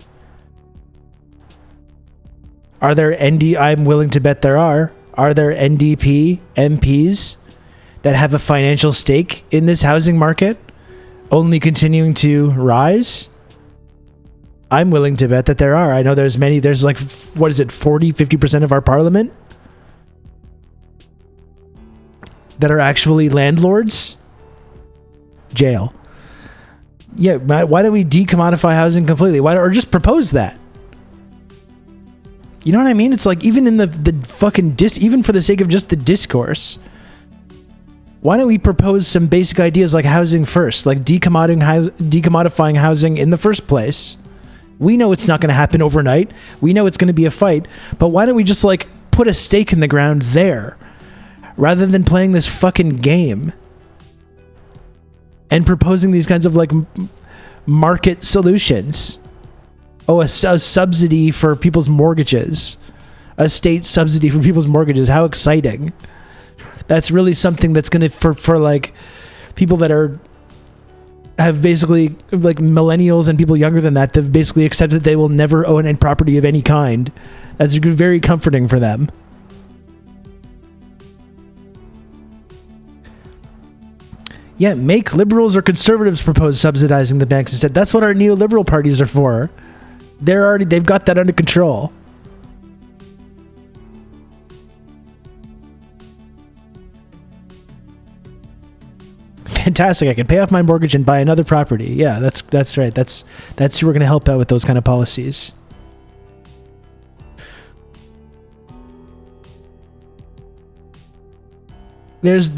Are there I'm willing to bet there are. Are there NDP MPs that have a financial stake in this housing market, only continuing to rise? I'm willing to bet that there are. I know there's 40, 50% of our parliament that are actually landlords? Jail. Yeah, why don't we decommodify housing completely? Or just propose that? You know what I mean? It's like, even in the fucking even for the sake of just the discourse, why don't we propose some basic ideas like housing first, like decommodifying housing in the first place? We know it's not going to happen overnight. We know it's going to be a fight, but why don't we just put a stake in the ground there rather than playing this fucking game and proposing these kinds of market solutions? Oh, a subsidy for people's mortgages, a state subsidy for people's mortgages. How exciting. That's really something that's going to, for like people that have basically, like millennials and people younger than that, they've basically accepted that they will never own any property of any kind. That's very comforting for them. Yeah, make liberals or conservatives propose subsidizing the banks instead. That's what our neoliberal parties are for. They've got that under control. Fantastic. I can pay off my mortgage and buy another property. Yeah, that's right. That's who we're going to help out with those kind of policies. There's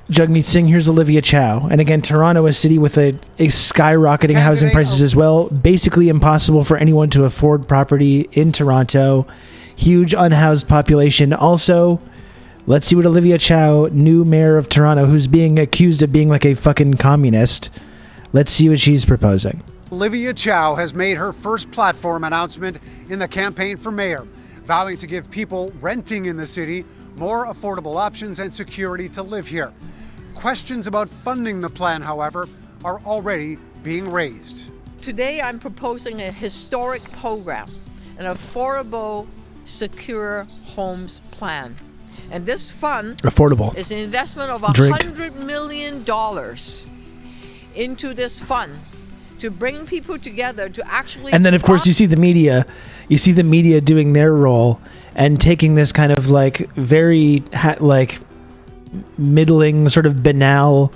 Jagmeet Singh, here's Olivia Chow. And again, Toronto, a city with a skyrocketing housing prices as well. Basically impossible for anyone to afford property in Toronto. Huge unhoused population. Also, let's see what Olivia Chow, new mayor of Toronto, who's being accused of being like a fucking communist. Let's see what she's proposing. Olivia Chow has made her first platform announcement in the campaign for mayor, vowing to give people renting in the city more affordable options and security to live here. Questions about funding the plan, however, are already being raised. Today, I'm proposing a historic program, an affordable, secure homes plan. And this fund is an investment of $100 million into this fund to bring people together to actually... And then, of course, you see the media doing their role and taking this kind of like very like middling, sort of banal,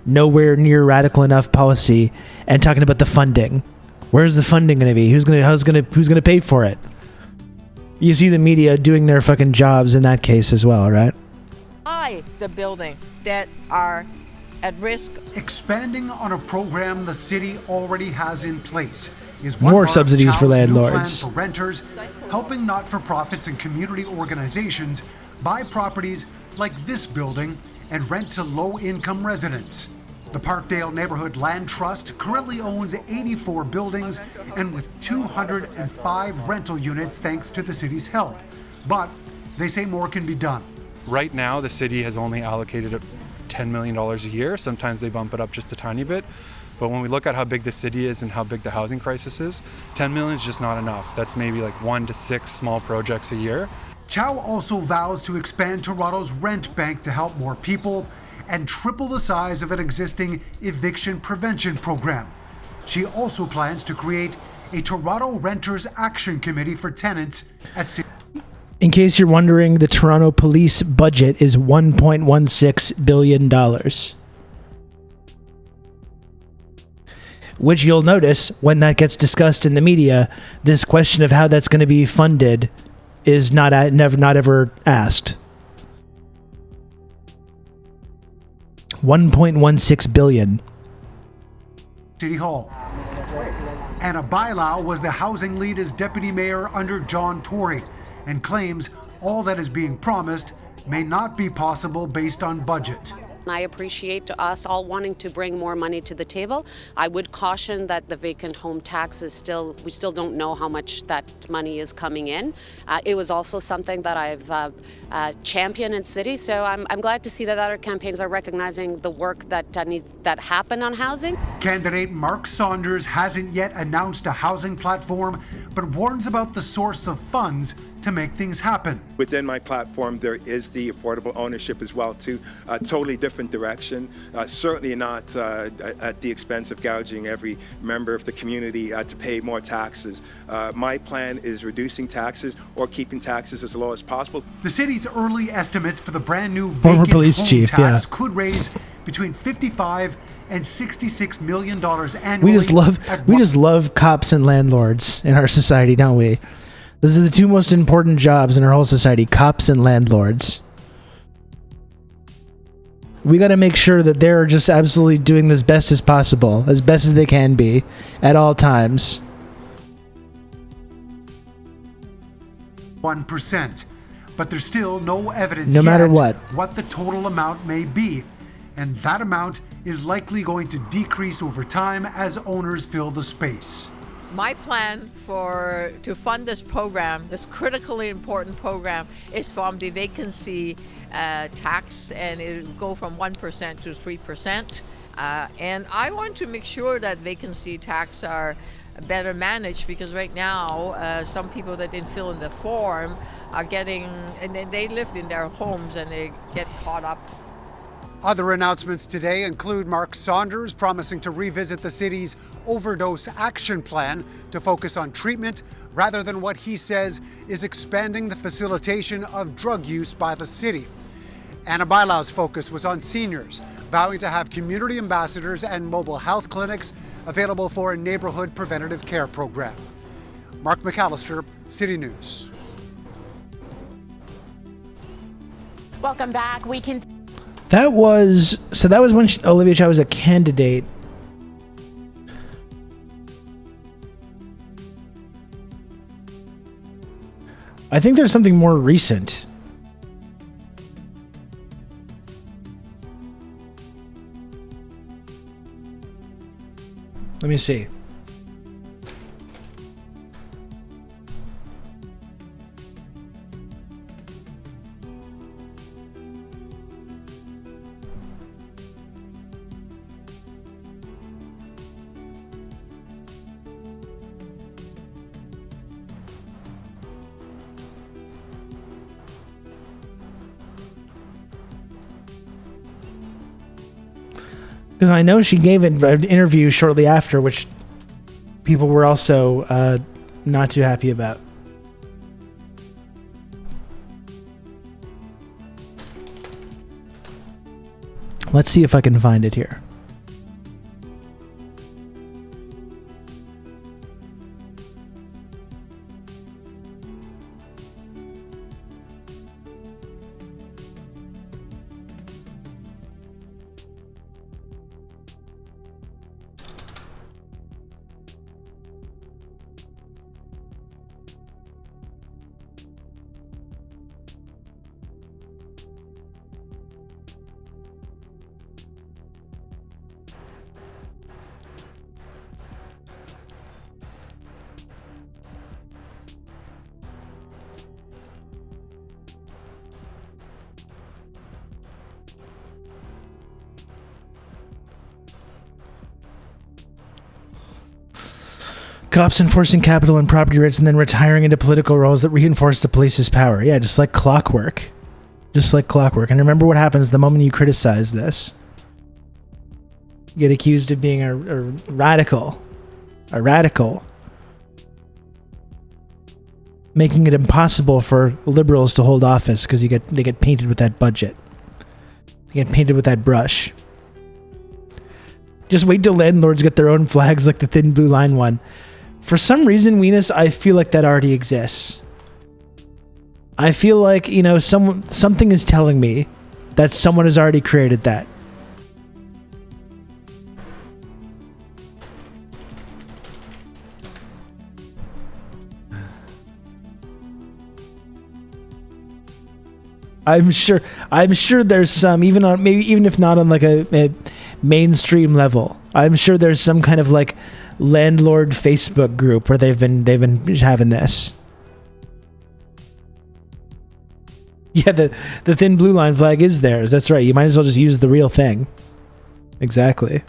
nowhere near radical enough policy, and talking about the funding. Where's the funding going to be? Who's going to pay for it? You see the media doing their fucking jobs in that case as well, right? Buy the building that are at risk. Expanding on a program the city already has in place is more subsidies for landlords. For renters, helping not-for-profits and community organizations buy properties like this building and rent to low-income residents. The Parkdale Neighborhood Land Trust currently owns 84 buildings and with 205 rental units thanks to the city's help. But they say more can be done. Right now, the city has only allocated $10 million a year. Sometimes they bump it up just a tiny bit. But when we look at how big the city is and how big the housing crisis is, 10 million is just not enough. That's maybe like 1 to 6 small projects a year. Chow also vows to expand Toronto's rent bank to help more people and triple the size of an existing eviction prevention program. She also plans to create a Toronto Renters Action Committee for tenants at city. In case you're wondering, the Toronto police budget is $1.16 billion. Which you'll notice when that gets discussed in the media, this question of how that's going to be funded is not ever asked. $1.16 billion. City Hall. Anna Bailau was the housing lead as deputy mayor under John Tory and claims all that is being promised may not be possible based on budget. I appreciate us all wanting to bring more money to the table. I would caution that the vacant home tax is we still don't know how much that money is coming in. It was also something that I've championed in city, so I'm glad to see that other campaigns are recognizing the work that happened on housing. Candidate Mark Saunders hasn't yet announced a housing platform, but warns about the source of funds to make things happen. Within my platform, there is the affordable ownership as well, too. A totally different direction. Certainly not at the expense of gouging every member of the community to pay more taxes. My plan is reducing taxes or keeping taxes as low as possible. The city's early estimates for the brand new former vacant police home chief, tax could raise between $55 and $66 million annually. We just love cops and landlords in our society, don't we? Those are the two most important jobs in our whole society, cops and landlords. We got to make sure that they're just absolutely doing this best as possible, as best as they can be, at all times. 1%. But there's still no evidence no matter yet what the total amount may be. And that amount is likely going to decrease over time as owners fill the space. My plan to fund this program, this critically important program, is from the vacancy tax, and it will go from 1% to 3%. And I want to make sure that vacancy tax are better managed, because right now some people that didn't fill in the form are getting, and then they lived in their homes and they get caught up. Other announcements today include Mark Saunders promising to revisit the city's overdose action plan to focus on treatment rather than what he says is expanding the facilitation of drug use by the city. Anna Bailau's focus was on seniors, vowing to have community ambassadors and mobile health clinics available for a neighborhood preventative care program. Mark McAllister, City News. Welcome back. That was when Olivia Chow was a candidate. I think there's something more recent. Let me see. Because I know she gave an interview shortly after, which people were also not too happy about. Let's see if I can find it here. Cops enforcing capital and property rights and then retiring into political roles that reinforce the police's power. Yeah, just like clockwork. Just like clockwork. And remember what happens the moment you criticize this. You get accused of being a radical. A radical. Making it impossible for liberals to hold office because they get painted with that budget. They get painted with that brush. Just wait till landlords get their own flags like the Thin Blue Line one. For some reason, Weenus, I feel like that already exists. I feel like, something is telling me that someone has already created that. I'm sure there's some, even if not on like a mainstream level. I'm sure there's some kind of like landlord Facebook group where they've been having this. Yeah, the Thin Blue Line flag is theirs. That's right. You might as well just use the real thing. Exactly.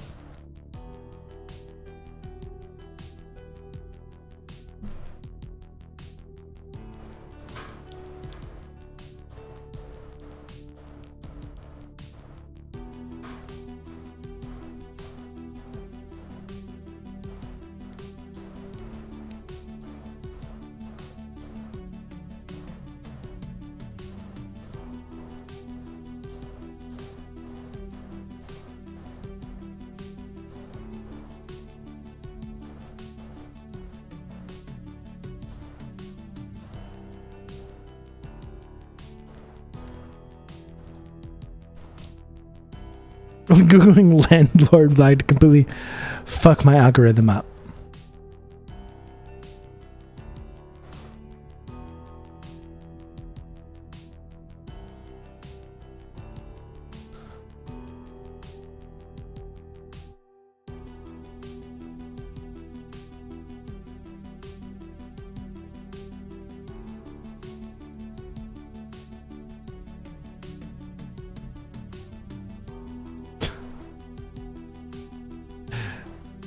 Googling landlord flag to completely fuck my algorithm up.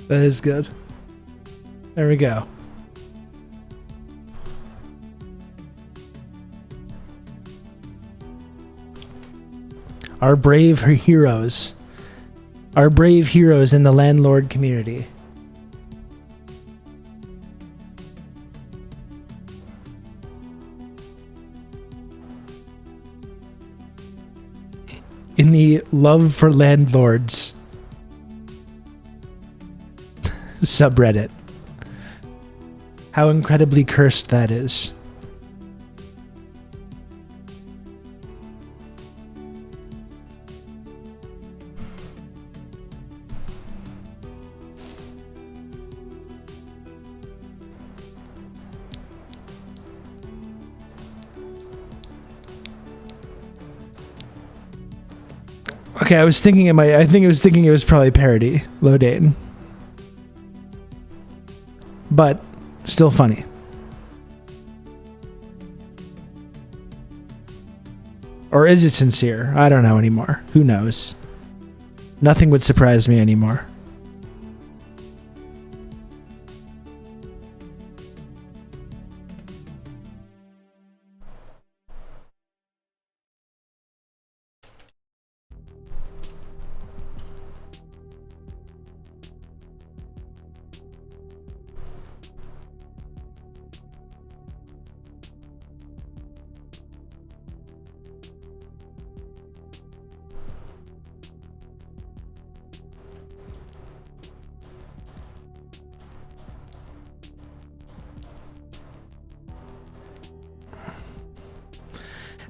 That is good. There we go. Our brave heroes. Our brave heroes in the landlord community. In the love for landlords subreddit. How incredibly cursed that is. Okay, I was thinking it was probably parody, Lodane. But still funny. Or is it sincere? I don't know anymore. Who knows? Nothing would surprise me anymore.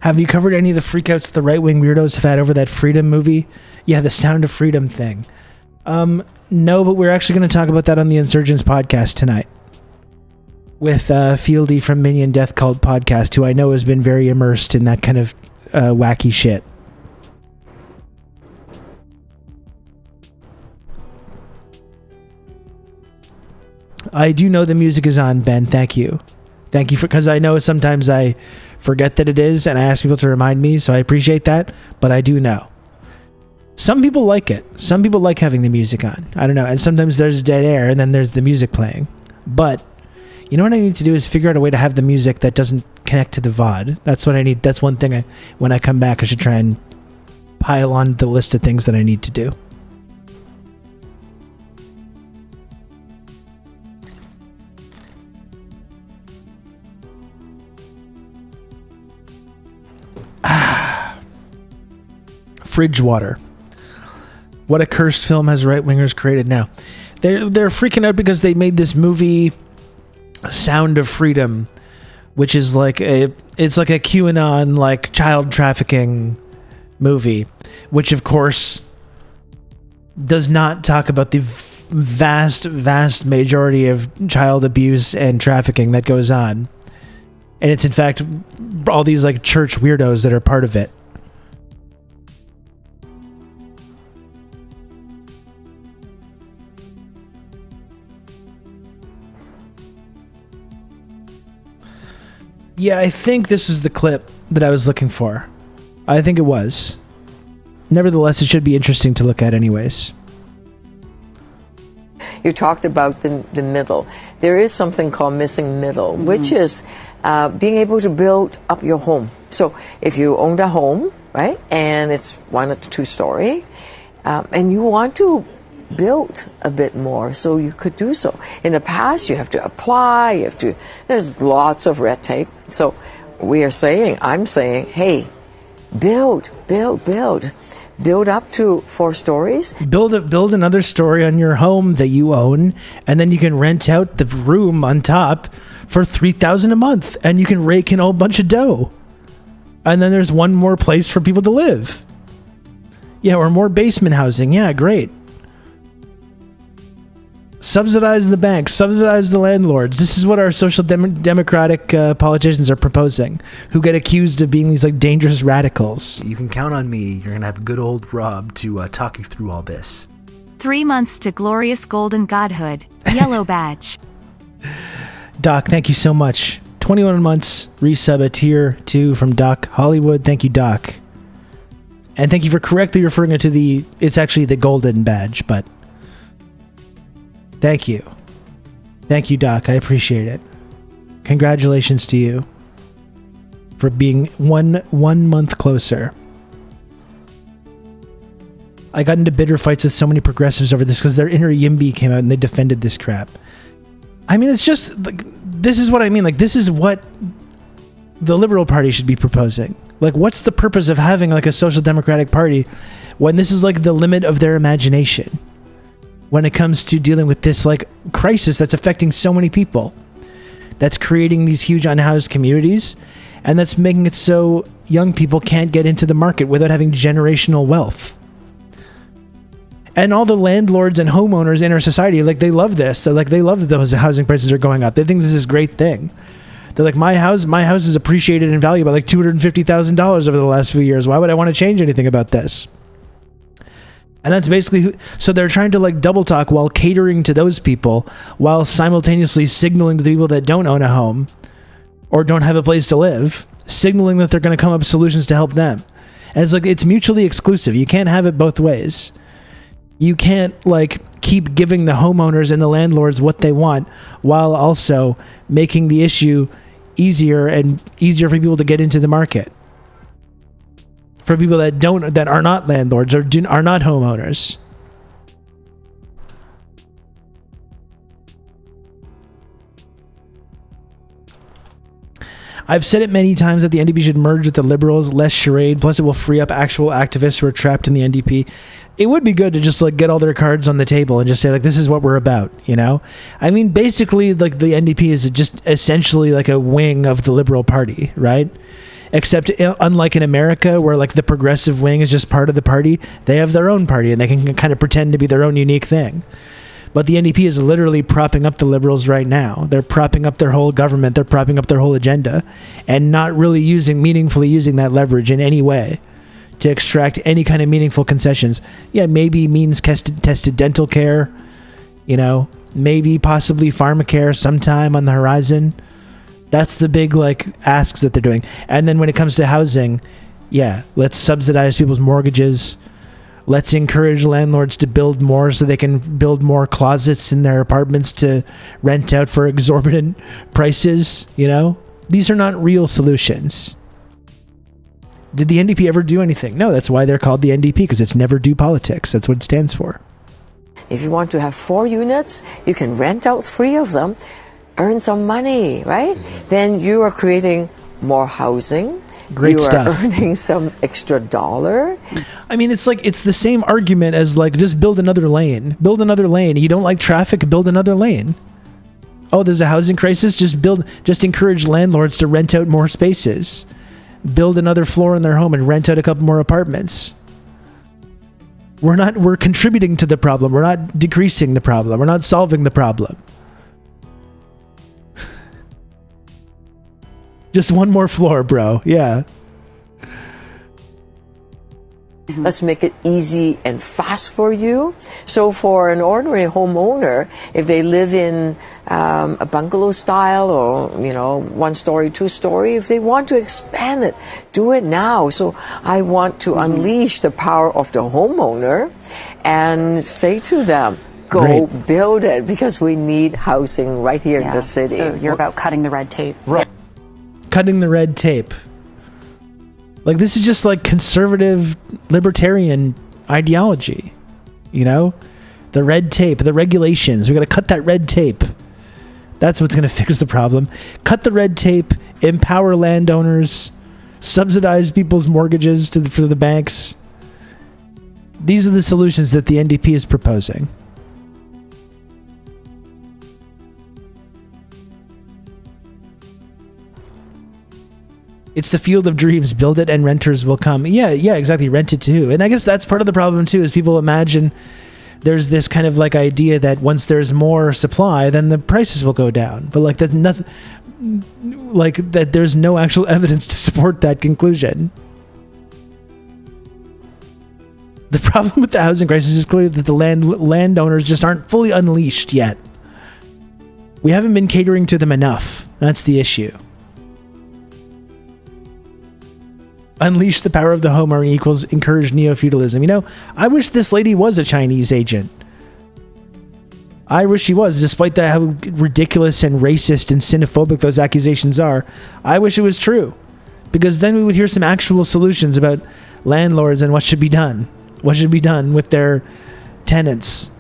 Have you covered any of the freakouts the right-wing weirdos have had over that Freedom movie? Yeah, the Sound of Freedom thing. No, but we're actually going to talk about that on the Insurgents podcast tonight. With Fieldy from Minion Death Cult podcast, who I know has been very immersed in that kind of wacky shit. I do know the music is on, Ben. Thank you. Thank you because I know sometimes I forget that it is, and I ask people to remind me, so I appreciate that, but I do know. Some people like it. Some people like having the music on. I don't know. And sometimes there's dead air, and then there's the music playing. But you know what I need to do is figure out a way to have the music that doesn't connect to the VOD. That's what I need. That's one thing when I come back, I should try and pile on the list of things that I need to do. Fridge water. What a cursed film has right-wingers created now. They're freaking out because they made this movie Sound of Freedom, which is like it's like a QAnon like child trafficking movie, which of course does not talk about the vast majority of child abuse and trafficking that goes on. And it's in fact all these like church weirdos that are part of it. Yeah, I think this was the clip that I was looking for. I think it was. Nevertheless, it should be interesting to look at anyways. You talked about the middle. There is something called missing middle, which is being able to build up your home. So if you owned a home, right, and it's 1 or 2 story, and you want to build a bit more, so you could do so. In the past, you have to apply, there's lots of red tape. So I'm saying, hey, build up to 4 stories. Build another story on your home that you own, and then you can rent out the room on top for $3,000 a month, and you can rake in a whole bunch of dough. And then there's one more place for people to live. Yeah, or more basement housing. Yeah, great. Subsidize the banks, subsidize the landlords. This is what our social democratic politicians are proposing, who get accused of being these like dangerous radicals. You can count on me. You're going to have good old Rob to talk you through all this. 3 months to glorious golden godhood. Yellow badge. Doc, thank you so much. 21 months, resub a tier 2 from Doc Hollywood. Thank you, Doc. And thank you for correctly referring it to it's actually the golden badge, but Thank you. Thank you, Doc. I appreciate it. Congratulations to you for being one month closer. I got into bitter fights with so many progressives over this because their inner YIMBY came out and they defended this crap. I mean, it's just like, this is what I mean. Like, this is what the Liberal Party should be proposing. Like, what's the purpose of having like a social democratic party when this is like the limit of their imagination when it comes to dealing with this like crisis that's affecting so many people, that's creating these huge unhoused communities, and that's making it so young people can't get into the market without having generational wealth. And all the landlords and homeowners in our society, like, they love this. So like, they love that those housing prices are going up. They think this is a great thing. They're like, my house is appreciated in value by like $250,000 over the last few years. Why would I want to change anything about this? And that's basically so they're trying to like double talk while catering to those people, while simultaneously signaling to the people that don't own a home or don't have a place to live, signaling that they're going to come up with solutions to help them. And it's like, it's mutually exclusive. You can't have it both ways. You can't like keep giving the homeowners and the landlords what they want while also making the issue easier for people to get into the market. For people that are not landlords or are not homeowners. I've said it many times that the NDP should merge with the Liberals, less charade, plus it will free up actual activists who are trapped in the NDP. It would be good to just like get all their cards on the table and just say like, this is what we're about, you know? I mean, basically like the NDP is just essentially like a wing of the Liberal Party, right? Except unlike in America where like the progressive wing is just part of the party, they have their own party and they can kind of pretend to be their own unique thing. But the NDP is literally propping up the Liberals right now. They're propping up their whole government. They're propping up their whole agenda and not really meaningfully using that leverage in any way to extract any kind of meaningful concessions. Yeah, maybe means tested dental care, you know, maybe possibly pharmacare sometime on the horizon. That's the big like asks that they're doing. And then when it comes to housing, yeah, let's subsidize people's mortgages. Let's encourage landlords to build more so they can build more closets in their apartments to rent out for exorbitant prices, you know? These are not real solutions. Did the NDP ever do anything? No, that's why they're called the NDP, because it's never do politics. That's what it stands for. If you want to have 4 units, you can rent out 3 of them, earn some money, right? Then you are creating more housing. Great stuff. You are earning some extra dollar. I mean, it's like, it's the same argument as like, just build another lane. Build another lane. You don't like traffic, build another lane. Oh, there's a housing crisis? Just encourage landlords to rent out more spaces. Build another floor in their home and rent out a couple more apartments. We're contributing to the problem. We're not decreasing the problem. We're not solving the problem. Just one more floor, bro. Yeah. Let's make it easy and fast for you. So for an ordinary homeowner, if they live in a bungalow style or, 1-story, 2-story, if they want to expand it, do it now. So I want to unleash the power of the homeowner and say to them, go build it, because we need housing right here in the city. So you're about cutting the red tape. Right. Cutting the red tape. Like, this is just like conservative libertarian ideology, you know? The red tape, the regulations. We got to cut that red tape. That's what's going to fix the problem. Cut the red tape, empower landowners, subsidize people's mortgages for the banks. These are the solutions that the NDP is proposing. It's the field of dreams. Build it and renters will come. Yeah, exactly. Rent it too. And I guess that's part of the problem too, is people imagine there's this kind of like idea that once there's more supply, then the prices will go down. But like that, nothing, like that, there's no actual evidence to support that conclusion. The problem with the housing crisis is clearly that the landowners just aren't fully unleashed yet. We haven't been catering to them enough. That's the issue. Unleash the power of the homeowner equals encourage neo-feudalism. You know, I wish this lady was a Chinese agent. I wish he was, despite that how ridiculous and racist and xenophobic those accusations are. I wish it was true, because then we would hear some actual solutions about landlords and what should be done. What should be done with their tenants?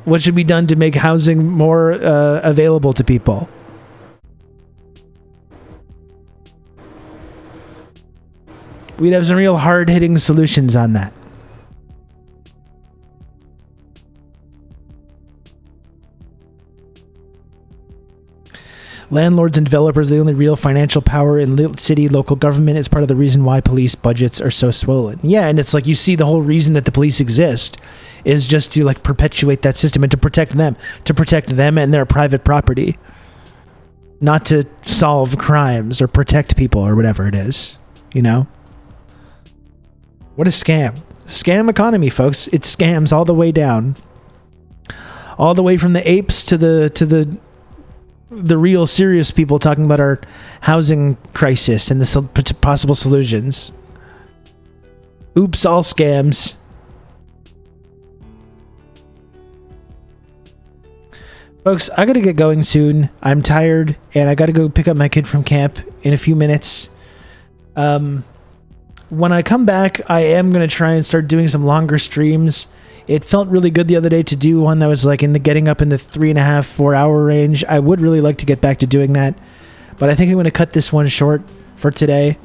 What should be done to make housing more available to people? We'd have some real hard-hitting solutions on that. Landlords and developers are the only real financial power in city local government. It's part of the reason why police budgets are so swollen. Yeah, and it's like you see the whole reason that the police exist is just to like perpetuate that system and to protect them and their private property, not to solve crimes or protect people or whatever it is, you know? What a scam. Scam economy, folks. It scams all the way down. All the way from the apes to the real serious people talking about our housing crisis and the possible solutions. Oops, all scams. Folks, I gotta get going soon. I'm tired, and I gotta go pick up my kid from camp in a few minutes. When I come back, I am gonna try and start doing some longer streams. It felt really good the other day to do one that was like getting up in the 3.5, 4 hour range. I would really like to get back to doing that, but I think I'm going to cut this one short for today.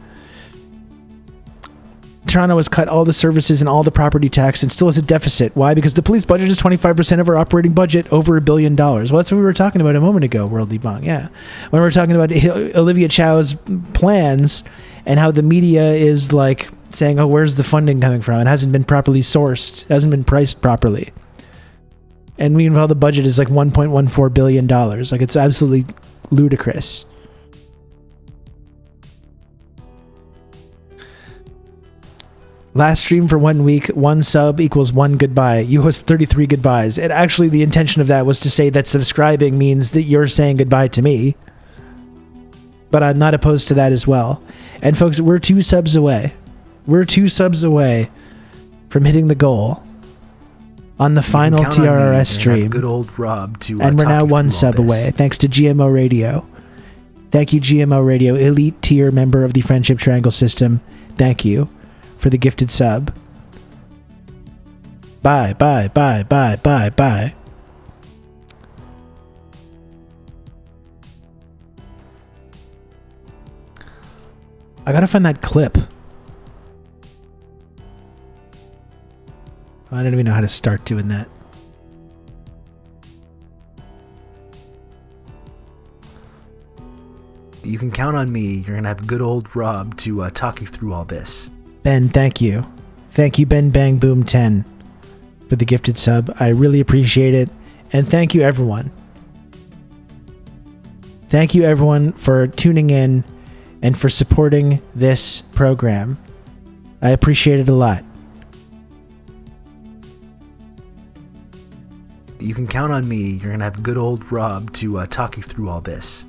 Toronto has cut all the services and all the property tax and still has a deficit. Why? Because the police budget is 25% of our operating budget, over $1 billion. Well, that's what we were talking about a moment ago, Worldly Bong. Yeah. When we were talking about Olivia Chow's plans and how the media is like saying, oh, where's the funding coming from? It hasn't been properly sourced, hasn't been priced properly. And meanwhile, the budget is like $1.14 billion. Like, it's absolutely ludicrous. Last stream for 1 week, 1 sub equals 1 goodbye. You host 33 goodbyes. And actually, the intention of that was to say that subscribing means that you're saying goodbye to me. But I'm not opposed to that as well. And folks, we're 2 subs away. We're 2 subs away from hitting the goal on the final TRRS stream. Good old Rob to and we're now 1 sub away, thanks to GMO Radio. Thank you, GMO Radio, elite tier member of the Friendship Triangle system. Thank you for the gifted sub. Bye, bye, bye, bye, bye, bye. I gotta find that clip. I don't even know how to start doing that. You can count on me. You're going to have good old Rob to talk you through all this. Ben, thank you. Thank you, Ben Bang Boom 10, for the gifted sub. I really appreciate it. And thank you, everyone. Thank you, everyone, for tuning in and for supporting this program. I appreciate it a lot. You can count on me. You're going to have good old Rob to talk you through all this.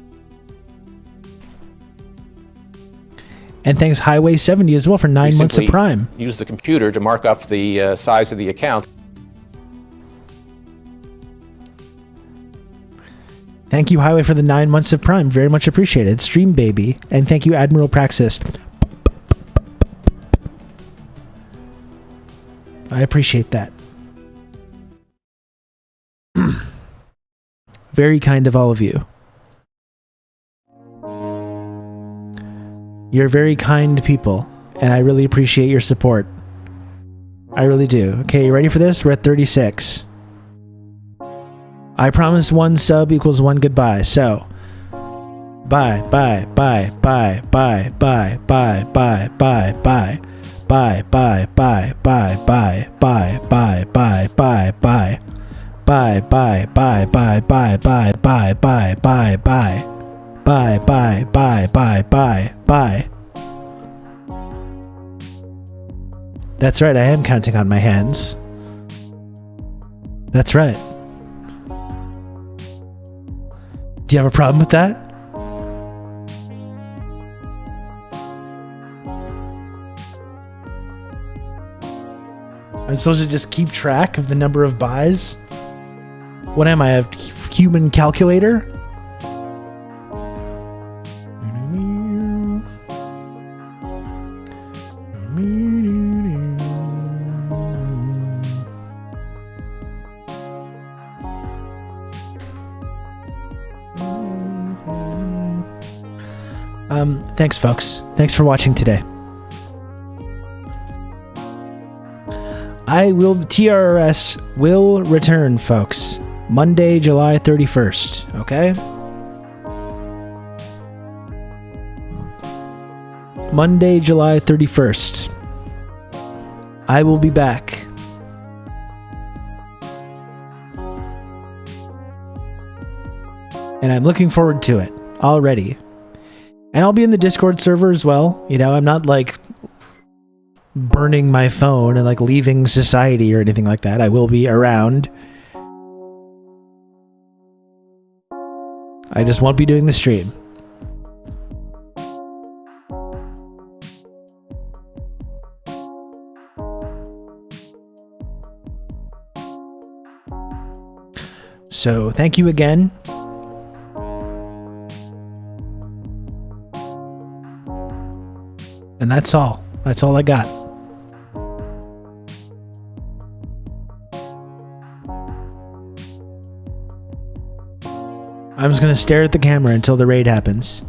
And thanks Highway 70 as well for 9 months of Prime. Use the computer to mark up the size of the account. Thank you, Highway, for the 9 months of Prime. Very much appreciated. Stream Baby. And thank you, Admiral Praxis. I appreciate that. Very kind of all of you. You're very kind people, and I really appreciate your support. I really do. Okay, you ready for this? We're at 36. I promised 1 sub equals 1 goodbye, so bye, bye, bye, bye, bye, bye, bye, bye, bye, bye, bye, bye, bye, bye, bye, bye, bye, bye, bye, bye. Bye, bye, bye, bye, bye, bye, bye, bye, bye, bye. Bye, bye, bye, bye, bye, bye. That's right, I am counting on my hands. That's right. Do you have a problem with that? I'm supposed to just keep track of the number of buys? What am I, a human calculator? Thanks, folks. Thanks for watching today. TRRS will return, folks. Monday, July 31st. Okay? Monday, July 31st. I will be back. And I'm looking forward to it already. And I'll be in the Discord server as well. You know, I'm not like burning my phone and like leaving society or anything like that. I will be around. I just won't be doing the stream. So, thank you again. And that's all. That's all I got. I'm just going to stare at the camera until the raid happens.